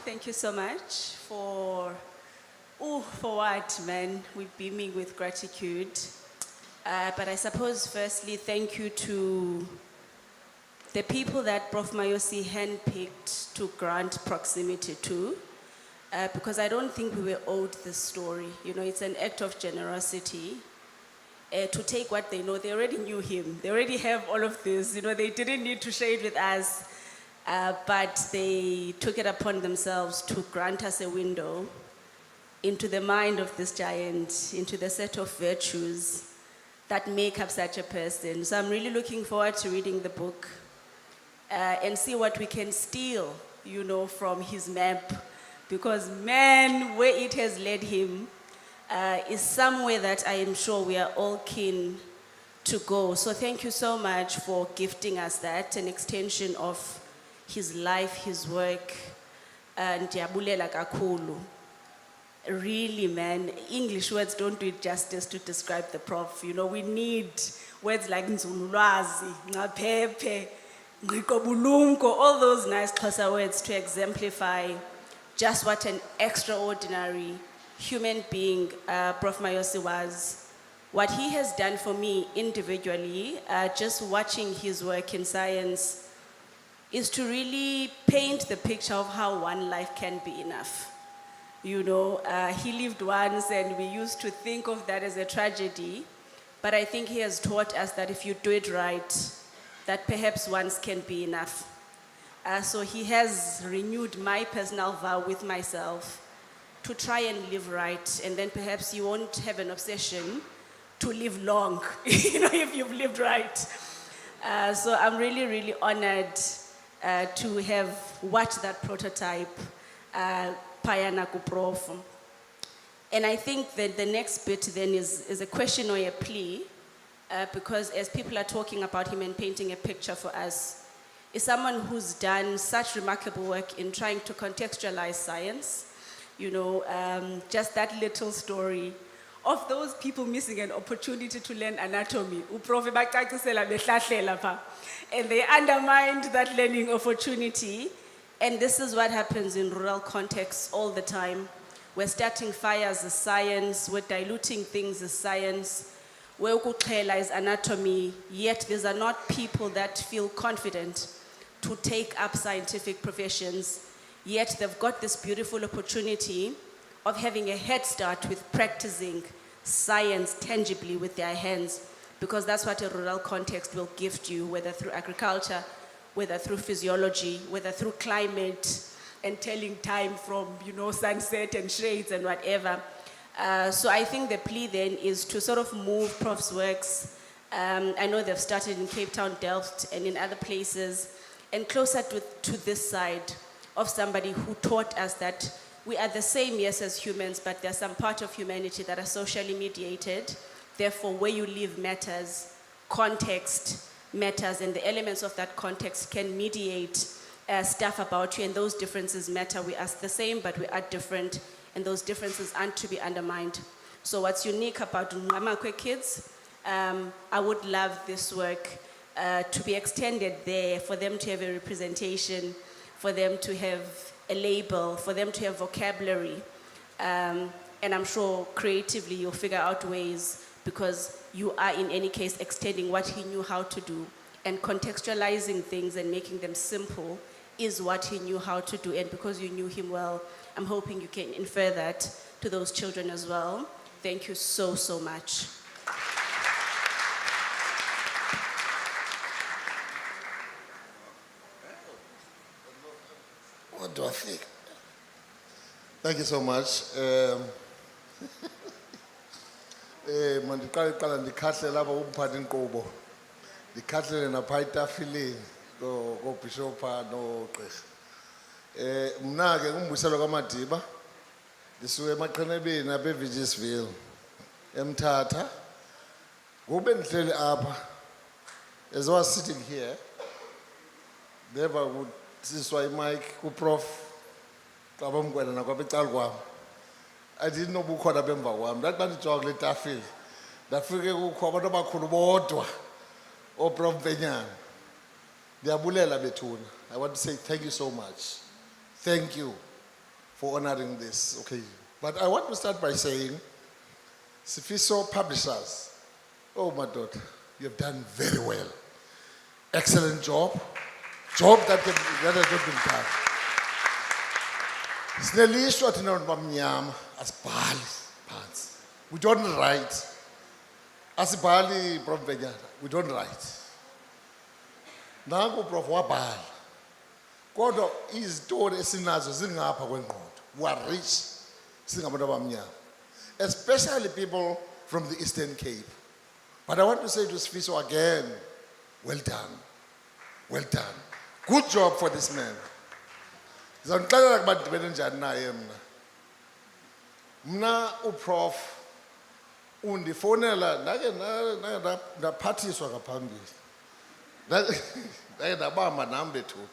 Thank you so much for what, man, we're beaming with gratitude. But I suppose firstly, thank you to the people that Prof. Mayosi handpicked to grant proximity to, because I don't think we were owed this story. You know, it's an act of generosity to take what they know. They already knew him. They already have all of this. You know, they didn't need to share it with us. But they took it upon themselves to grant us a window into the mind of this giant, into the set of virtues that make up such a person. So I'm really looking forward to reading the book and see what we can steal, you know, from his map. Because man, where it has led him is somewhere that I am sure we are all keen to go. So thank you so much for gifting us that, an extension of his life, his work, and ndiyabulela kakhulu. Really, man, English words don't do it justice to describe the prof. You know, we need words like nzululwazi, ngaphephe, ngikobulumko, all those nice Xhosa words to exemplify just what an extraordinary human being Prof. Mayosi was. What he has done for me individually, just watching his work in science, is to really paint the picture of how one life can be enough. You know, he lived once and we used to think of that as a tragedy, but I think he has taught us that if you do it right, that perhaps once can be enough. So he has renewed my personal vow with myself to try and live right, and then perhaps you won't have an obsession to live long, you know, if you've lived right. So I'm really, really honored to have watched that prototype, Payana Kuprof. And I think that the next bit then is a question or a plea, because as people are talking about him and painting a picture for us, is someone who's done such remarkable work in trying to contextualize science. You know, just that little story of those people missing an opportunity to learn anatomy. And they undermined that learning opportunity. And this is what happens in rural contexts all the time. We're starting fires as science, we're diluting things as science, we're is anatomy, yet these are not people that feel confident to take up scientific professions, yet they've got this beautiful opportunity of having a head start with practicing science tangibly with their hands, because that's what a rural context will gift you, whether through agriculture, whether through physiology, whether through climate, and telling time from, you know, sunset and shades and whatever. So I think the plea then is to sort of move Prof's works. I know they've started in Cape Town, Delft, and in other places, and closer to this side of somebody who taught us that we are the same, yes, as humans, but there's some part of humanity that are socially mediated. Therefore, where you live matters, context matters, and the elements of that context can mediate stuff about you, and those differences matter. We are the same, but we are different, and those differences aren't to be undermined. So what's unique about Nqamakwe kids, I would love this work to be extended there, for them to have a representation, for them to have a label, for them to have vocabulary. And I'm sure creatively you'll figure out ways, because you are in any case extending what he knew how to do, and contextualizing things and making them simple is what he knew how to do. And because you knew him well, I'm hoping you can infer that to those children as well. Thank you so, so much.
What do I think? Thank you so much. Mandiqala ndikhahle lapha umphathi inkqubo. Ndikhahlele napha etafileni koBishop nogqirha. Mna ke ngumbuselo kaMadiba. Ndisuke emaqhenebeni apha eVigisville. Emthatha. Kube ndihleli apha. As I was sitting here, never would siswa imic kuprof xa bamkwena nakwapha ecala kwam. I didn't know bukhona bemva kwam. Ndathi xa ndijonga kule tafile ndafike kukho abantu abakhulu bodwa ooprof Mpenyana. Ndiyabulela bethuna. I want to say thank you so much. Thank you for honoring this occasion. But I want to start by saying, Sifiso Publishers, oh my daughter, you have done very well. Excellent job. Job that has not been done. Sinelishwa thina bantu bamnyama asibhali phansi. We don't write. Asibhali Prof Mpenyana. We don't write. Nangu Prof wabhala. Kodwa izitori esinazo zingapha kwengqondo. We are rich singabantu abamnyama. Especially people from the Eastern Cape. But I want to say to Sifiso again, well done. Well done. Good job for this man. Ngizanixelela ukuba ndidibene njani naye mna. Mna uprof undifonela ndake ndaphathiswa ngaphambili. Ndake ndabamba nam bethuna.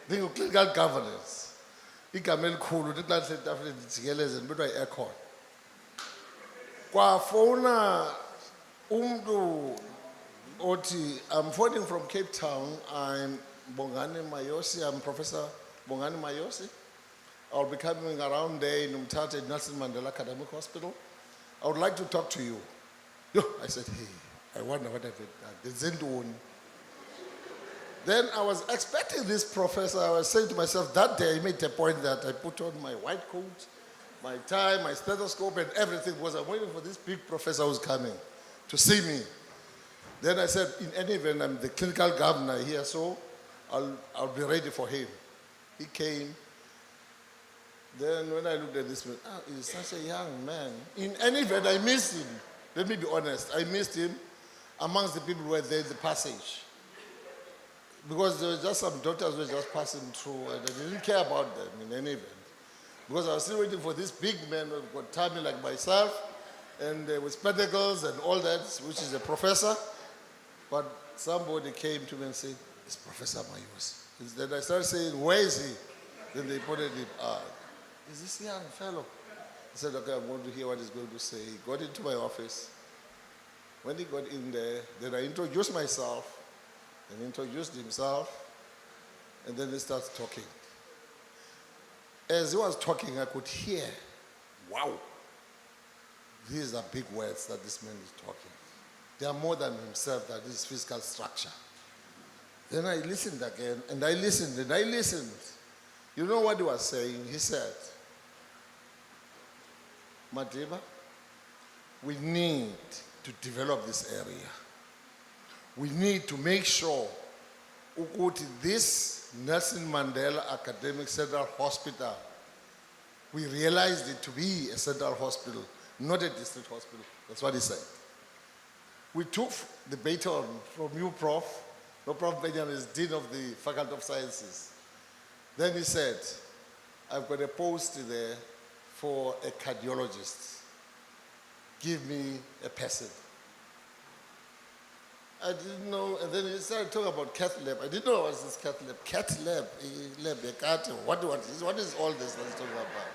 Ndingu-clinical governance. Igama elikhulu ndithi xa ndihleli etafileni ndijikeleze ndibethwa yi-aircon. Kwafowuna umntu othi, I'm phoning from Cape Town. I'm Bongani Mayosi. I'm Professor Bongani Mayosi. I'll be coming around there in Umtata Nelson Mandela Academic Hospital. I would like to talk to you. Yo, I said, hey, I wonder what I've done. Then I was expecting this professor. I was saying to myself, that day I made a point that I put on my white coat, my tie, my stethoscope and everything because I'm waiting for this big professor who's coming to see me. Then I said, in any event, I'm the clinical governor here, so I'll be ready for him. He came. Then when I looked at this man, he's such a young man. In any event, I missed him. Let me be honest. I missed him amongst the people who were there in the passage. Because there were just some doctors who were just passing through and I didn't care about them in any event. Because I was still waiting for this big man who got tummy like myself and with spectacles and all that, which is a professor. But somebody came to me and said, it's Professor Mayosi. Then I started saying, where is he? Then they pointed him out. Is this young fellow? I said, okay, I'm going to hear what he's going to say. He got into my office. When he got in there, then I introduced myself and introduced himself, and then he started talking. As he was talking, I could hear, wow, these are big words that this man is talking. They are more than himself, that is physical structure. Then I listened again, and I listened, and I listened. You know what he was saying? He said, Madiba, we need to develop this area. We need to make sure that this Nelson Mandela Academic Central Hospital, we realized it to be a central hospital, not a district hospital. That's what he said. We took the baton from you, Prof. No, Prof. Benjamin is Dean of the Faculty of Sciences. Then he said, I've got a post there for a cardiologist. Give me a person. I didn't know, and then he started talking about cath lab. I didn't know what was this cath lab. Cath lab, what is all this that he's talking about?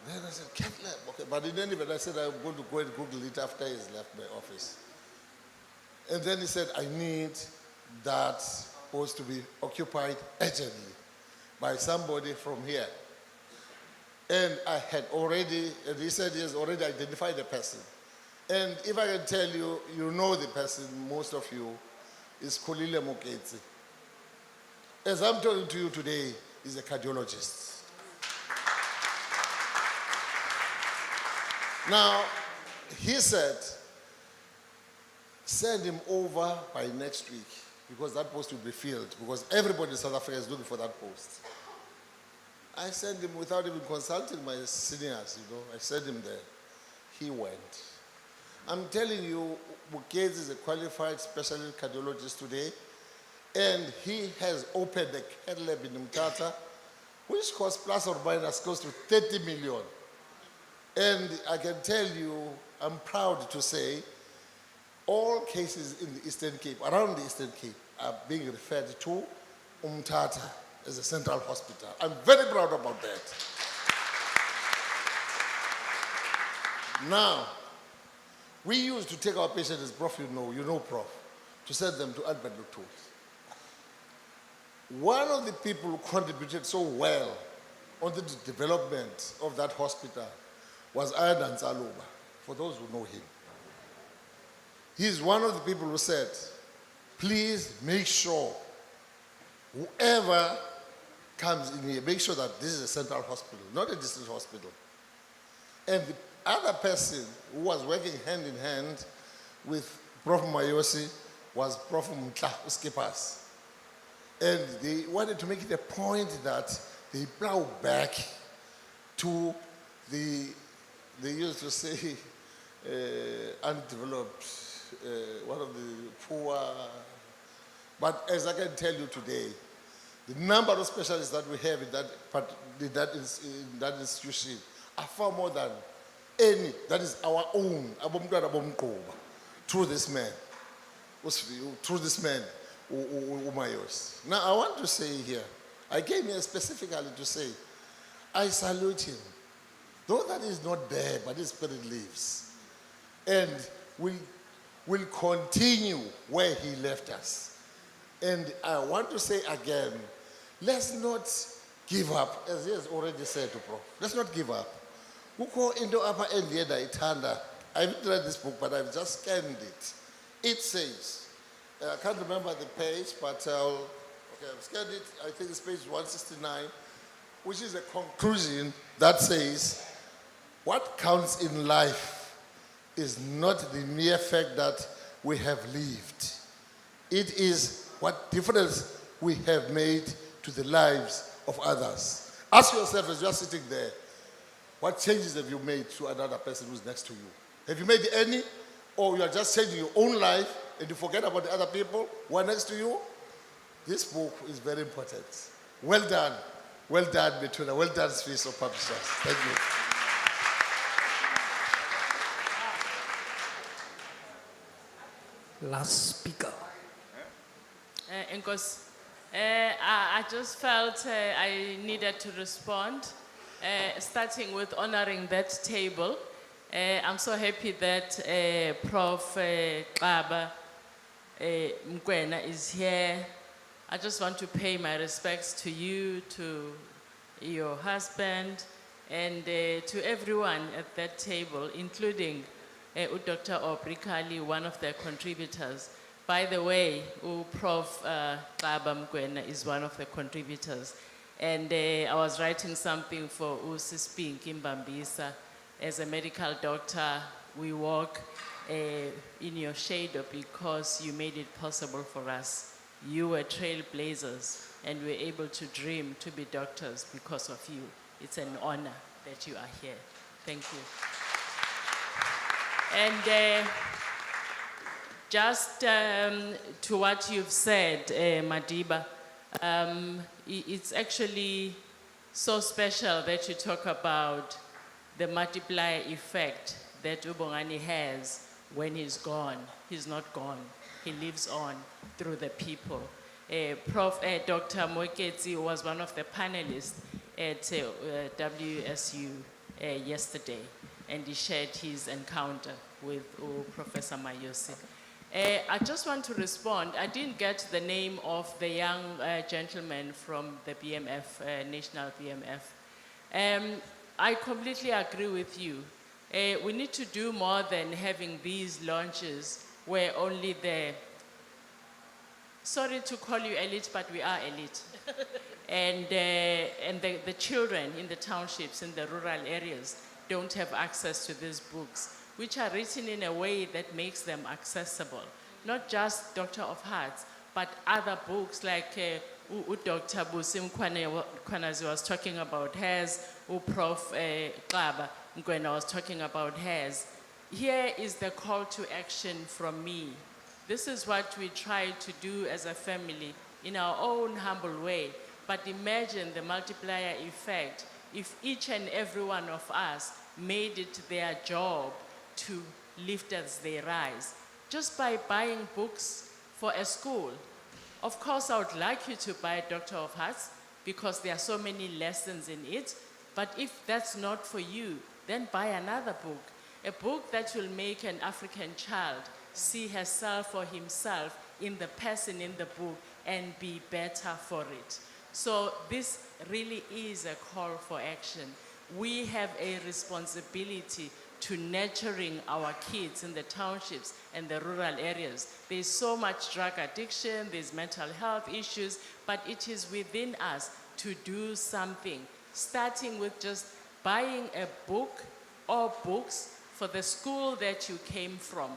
Then I said, cath lab, okay. But in any event, I said I'm going to go and Google it after he's left my office. And then he said, I need that post to be occupied urgently by somebody from here. And I had already, and he said he has already identified a person. And if I can tell you, you know the person, most of you, is Kolile Moketsi. As I'm talking to you today, he's a cardiologist. Now, he said, send him over by next week because that post will be filled because everybody in South Africa is looking for that post. I sent him without even consulting my seniors, I sent him there. He went. I'm telling you, Bukezi is a qualified specialist cardiologist today, and he has opened a cath lab in Mthatha, which costs plus or minus close to 30 million. And I can tell you, I'm proud to say, all cases in the Eastern Cape, around the Eastern Cape, are being referred to Mthatha as a central hospital. I'm very proud about that. Now, we used to take our patients, as Prof, you know Prof, to send them to Albert Lutuli. One of the people who contributed so well on the development of that hospital was Ayadan Saluba, for those who know him. He's one of the people who said, please make sure whoever comes in here, make sure that this is a central hospital, not a district hospital. And the other person who was working hand in hand with Prof. Mayosi was Prof. Mtla Skippers. And they wanted to make it a point that they plow back to they used to say, undeveloped, one of the poor. But as I can tell you today, the number of specialists that we have in that institution are far more than any, that is our own, through this man, Umayos. Now I want to say here, I came here specifically to say, I salute him. Though that is not there, but his spirit lives. And we will continue where he left us. And I want to say again, let's not give up, as he has already said to Prof. Let's not give up. I haven't read this book, but I've just scanned it. It says, I can't remember the page, but I've scanned it. I think it's page 169, which is a conclusion that says, what counts in life is not the mere fact that we have lived. It is what difference we have made to the lives of others. Ask yourself as you are sitting there, what changes have you made to another person who's next to you? Have you made any? Or you are just changing your own life and you forget about the other people who are next to you? This book is very important. Well done. Well done, Betuna. Well done, Swiss of Publishers. Thank you.
Last speaker.
I just felt I needed to respond, starting with honoring that table. I'm so happy that Prof. Xaba Mkwena is here. I just want to pay my respects to you, to your husband, and to everyone at that table, including Dr. Obrikali, one of the contributors. By the way, Prof. Xaba Mkwena is one of the contributors. And I was writing something for Usisping Kimbambisa. As a medical doctor, we walk in your shadow because you made it possible for us. You were trailblazers, and we were able to dream to be doctors because of you. It's an honor that you are here. Thank you. And just to what you've said, Madiba, it's actually so special that you talk about the multiplier effect that Bongani has when he's gone. He's not gone. He lives on through the people. Dr. Moeketsi was one of the panelists at WSU yesterday, and he shared his encounter with Professor Mayosi. I just want to respond. I didn't get the name of the young gentleman from the BMF, National BMF. I completely agree with you. We need to do more than having these launches where only sorry to call you elite, but we are elite. and the children in the townships, in the rural areas, don't have access to these books, which are written in a way that makes them accessible. Not just Doctor of Hearts, but other books like Dr. Busim Kwanazi was talking about hers, Prof. Klaba Ngwena was talking about hers. Here is the call to action from me. This is what we try to do as a family in our own humble way. But imagine the multiplier effect if each and every one of us made it their job to lift as they rise. Just by buying books for a school. Of course, I would like you to buy Doctor of Hearts because there are so many lessons in it. But if that's not for you, then buy another book. A book that will make an African child see herself or himself in the person in the book and be better for it. So this really is a call for action. We have a responsibility to nurturing our kids in the townships and the rural areas. There's so much drug addiction, there's mental health issues, but it is within us to do something, starting with just buying a book or books for the school that you came from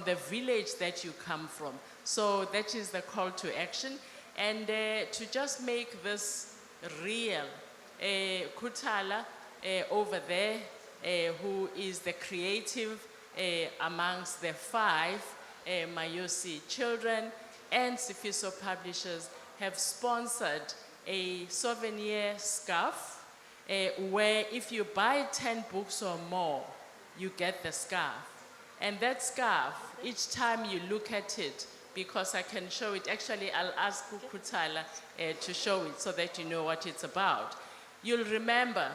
the village that you come from. So that is the call to action. And to just make this real, Kutala over there, who is the creative amongst the 5 Mayosi children, and Sifiso Publishers have sponsored a souvenir scarf where if you buy 10 books or more, you get the scarf. And that scarf, each time you look at it, because I can show it, actually I'll ask Kutala to show it so that you know what it's about. You'll remember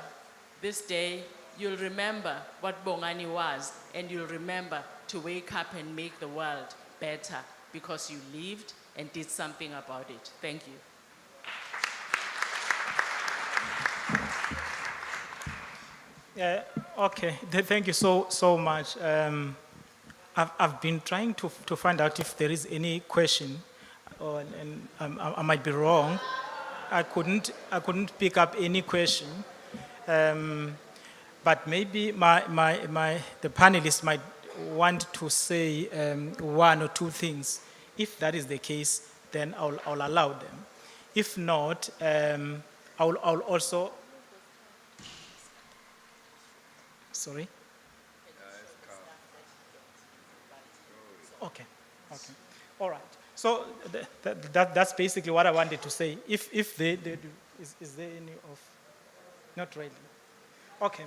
this day, you'll remember what Bongani was, and you'll remember to wake up and make the world better because you lived and did something about it. Thank you.
Yeah, okay, thank you so much. I've been trying to find out if there is any question, and I might be wrong. I couldn't pick up any question, but maybe the panelists might want to say 1 or 2 things. If that is the case, then I'll allow them. If not, I'll also. Sorry. Okay. All right. So that's basically what I wanted to say. If is there any of? Not really. Okay.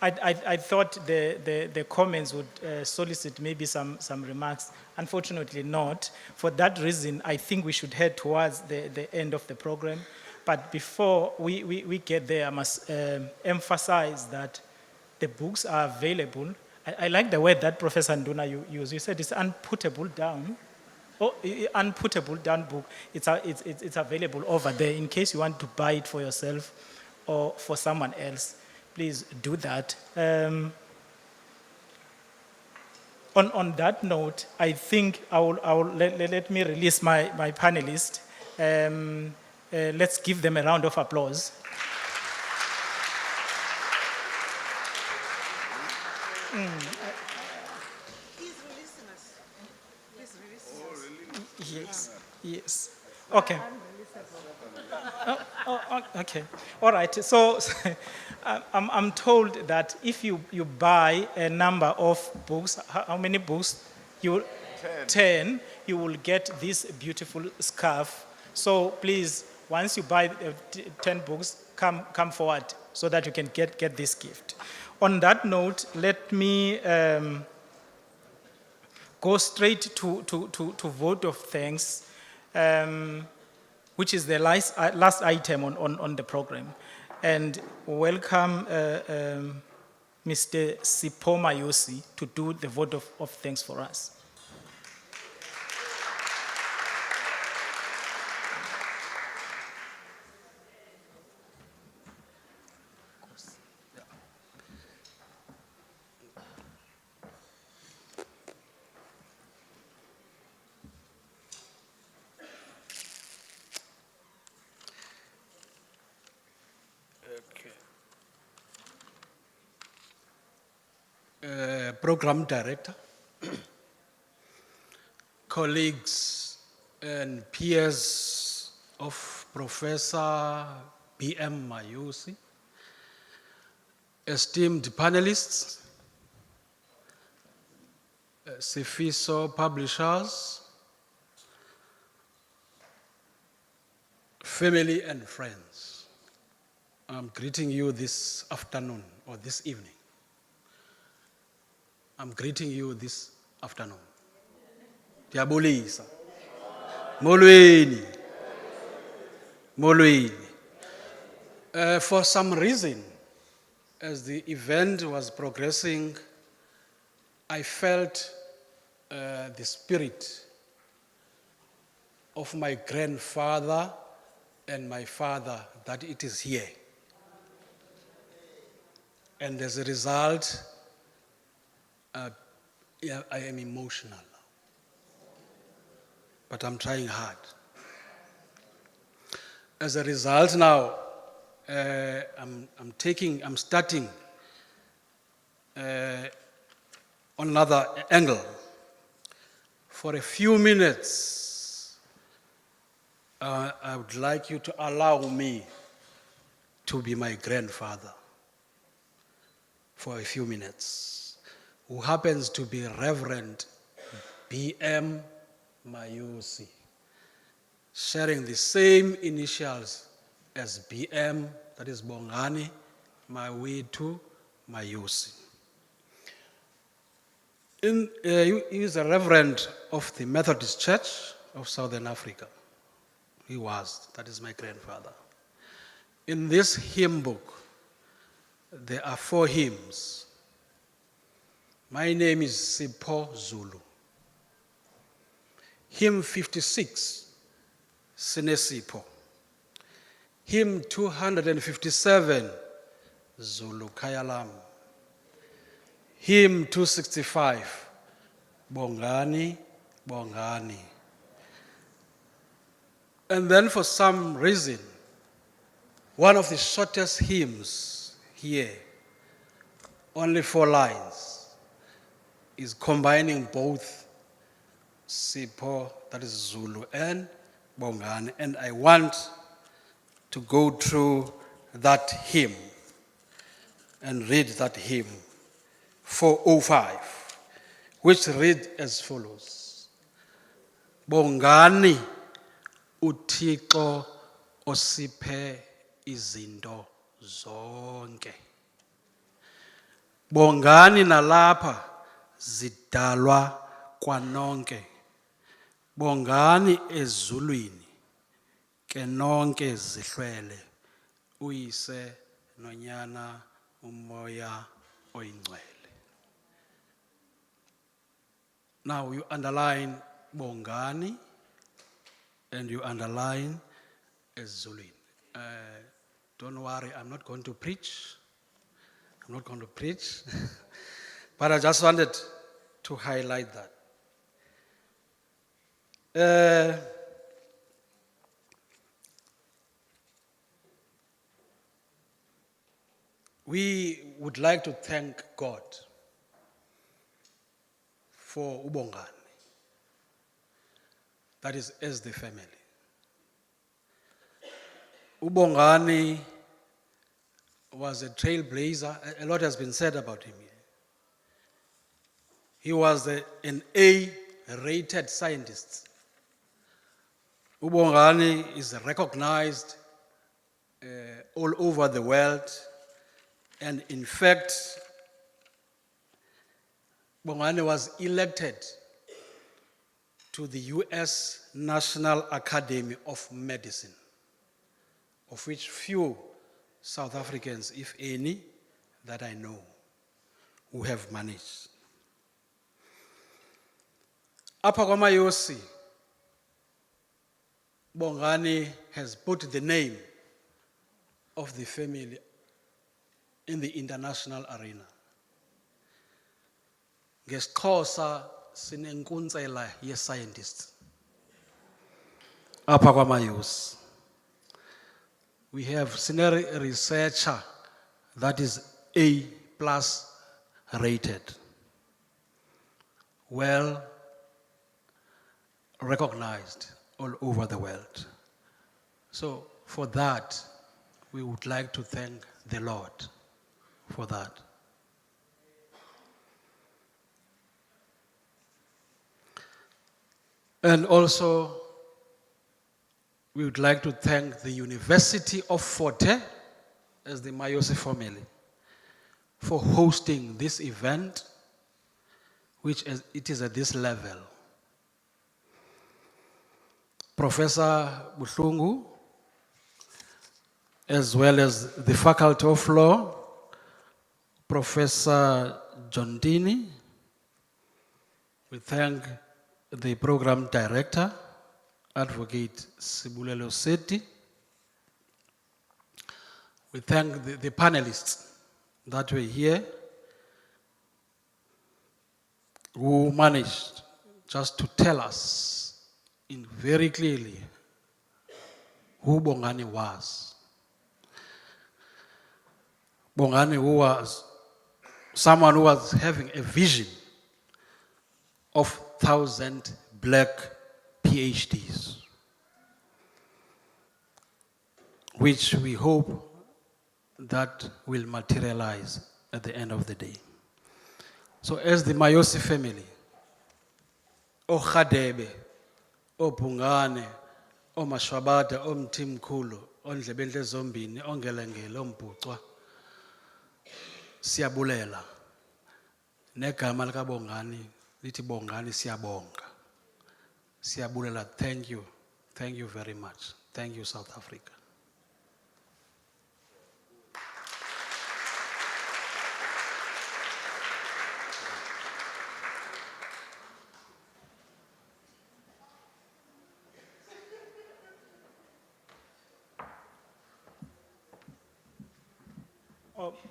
I thought the comments would solicit maybe some remarks. Unfortunately not. For that reason, I think we should head towards the end of the program. But before we get there, I must emphasize that the books are available. I like the word that Professor Nduna used. You said it's unputable down. Oh, unputable down book. It's available over there in case you want to buy it for yourself or for someone else. Please do that. On that note, I think let me release my panelists. Let's give them a round of applause.
He's releasing us. He's releasing us.
Yes. Okay. Okay. All right. So I'm told that if you buy a number of books, how many books? 10. You will get this beautiful scarf. So please, once you buy 10 books, come forward so that you can get this gift. On that note, let me go straight to vote of thanks, which is the last item on the program. And welcome Mr. Sipho Mayosi to do the vote of thanks for us.
program director, colleagues and peers of Professor B.M. Mayosi, esteemed panelists, Sifiso publishers, family and friends. I'm greeting you this afternoon or this evening. I'm greeting you this afternoon. Diabolisa. Molweni. Molweni. For some reason, as the event was progressing, I felt the spirit of my grandfather and my father that it is here. And as a result, I am emotional. But I'm trying hard. As a result now, I'm starting on another angle. For a few minutes, I would like you to allow me to be my grandfather for a few minutes, who happens to be Reverend B.M. Mayosi, sharing the same initials as B.M., that is Bongani, Mawetu, Mayosi. He is a reverend of the Methodist Church of Southern Africa. He was, that is my grandfather. In this hymn book, there are 4 hymns. My name is Sipho Zulu. Hymn 56, Sinesipho. Hymn 257, Zulu Kayalam. Hymn 265, Bongani, Bongani. And then for some reason, one of the shortest hymns here, only 4 lines, is combining both Sipho, that is Zulu, and Bongani. And I want to go through that hymn and read that hymn, 405, which read as follows. Bongani uThixo osiphe izinto zonke. Bongani nalapha zidalwa kwanonke. Bongani ezulwini ke nonke zihlwele. Uyise nonyana umoya oyingcwele. Now you underline Bongani and you underline ezulwini. Don't worry, I'm not going to preach. I'm not going to preach. But I just wanted to highlight that. We would like to thank God for Ubongani. That is as the family. Ubongani was a trailblazer. A lot has been said about him here. He was an A-rated scientist. Ubongani is recognized all over the world. And in fact, Bongani was elected to the US National Academy of Medicine, of which few South Africans, if any, that I know, who have managed. Apha kwaMayosi, Bongani has put the name of the family in the international arena. NgesiXhosa sinenkunzela ye-scientists. Apha kwaMayosi. We have a researcher that is A+ rated.
well recognized all over the world. So for that, we would like to thank the Lord for that. And also, we would like to thank the University of Fort Hare as the Mayosi family for hosting this event, which it is at this level. Professor Buhlungu, as well as the Faculty of Law, Professor John Dini. We thank the Program Director, Advocate Sibulelo Seti. We thank the panelists that were here who managed just to tell us in very clearly who Bongani was. Bongani, who was someone who was having a vision of 1,000 black PhDs, which we hope that will materialize at the end of the day. So as the Mayosi family, O Khadebe, O Bongani, O Mashwabata, O Mtimkhulu, O Ndlebentle Zombini, O Ngelengele, O Mbhucwa, siyabulela. Negama lika Bongani, lithi Bongani siyabonga. Siyabulela, thank you. Thank you very much. Thank you, South Africa.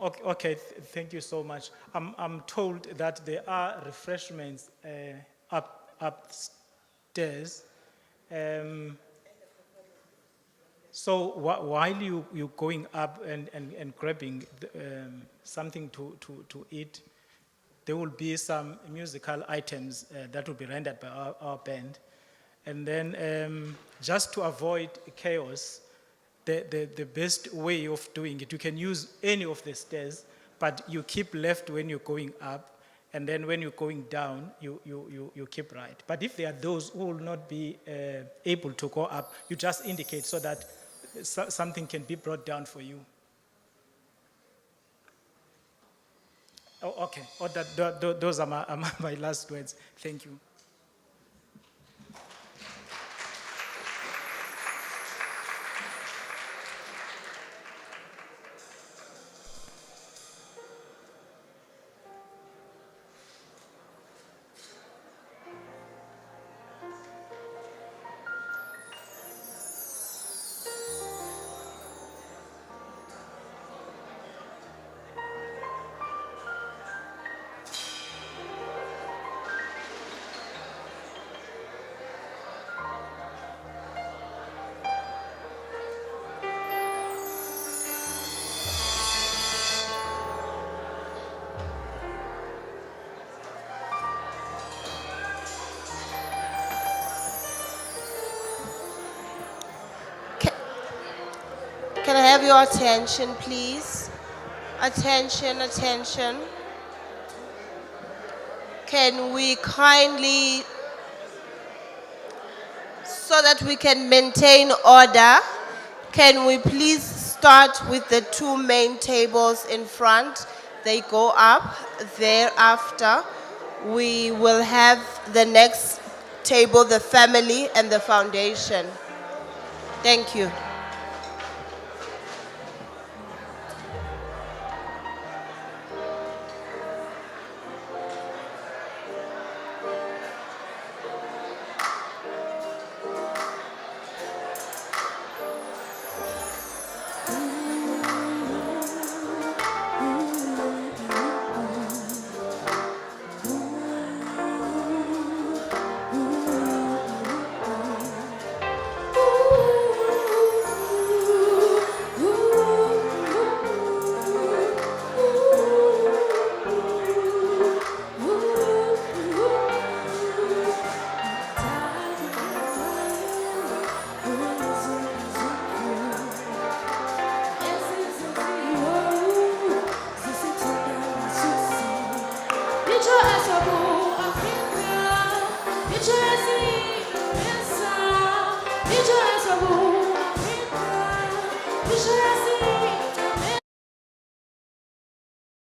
Oh, okay, thank you so much. I'm told that there are refreshments upstairs. So while you're going up and grabbing something to eat, there will be some musical items that will be rendered by our band. And then just to avoid chaos, the best way of doing it, you can use any of the stairs, but you keep left when you're going up, and then when you're going down, you keep right. But if there are those who will not be able to go up, you just indicate so that something can be brought down for you. Oh, okay. Oh, those are my last words. Thank you.
Can I have your attention, please? Attention, attention. Can we kindly, so that we can maintain order, can we please start with the two main tables in front? They go up. Thereafter, we will have the next table, the family and the foundation. Thank you.
Ushasi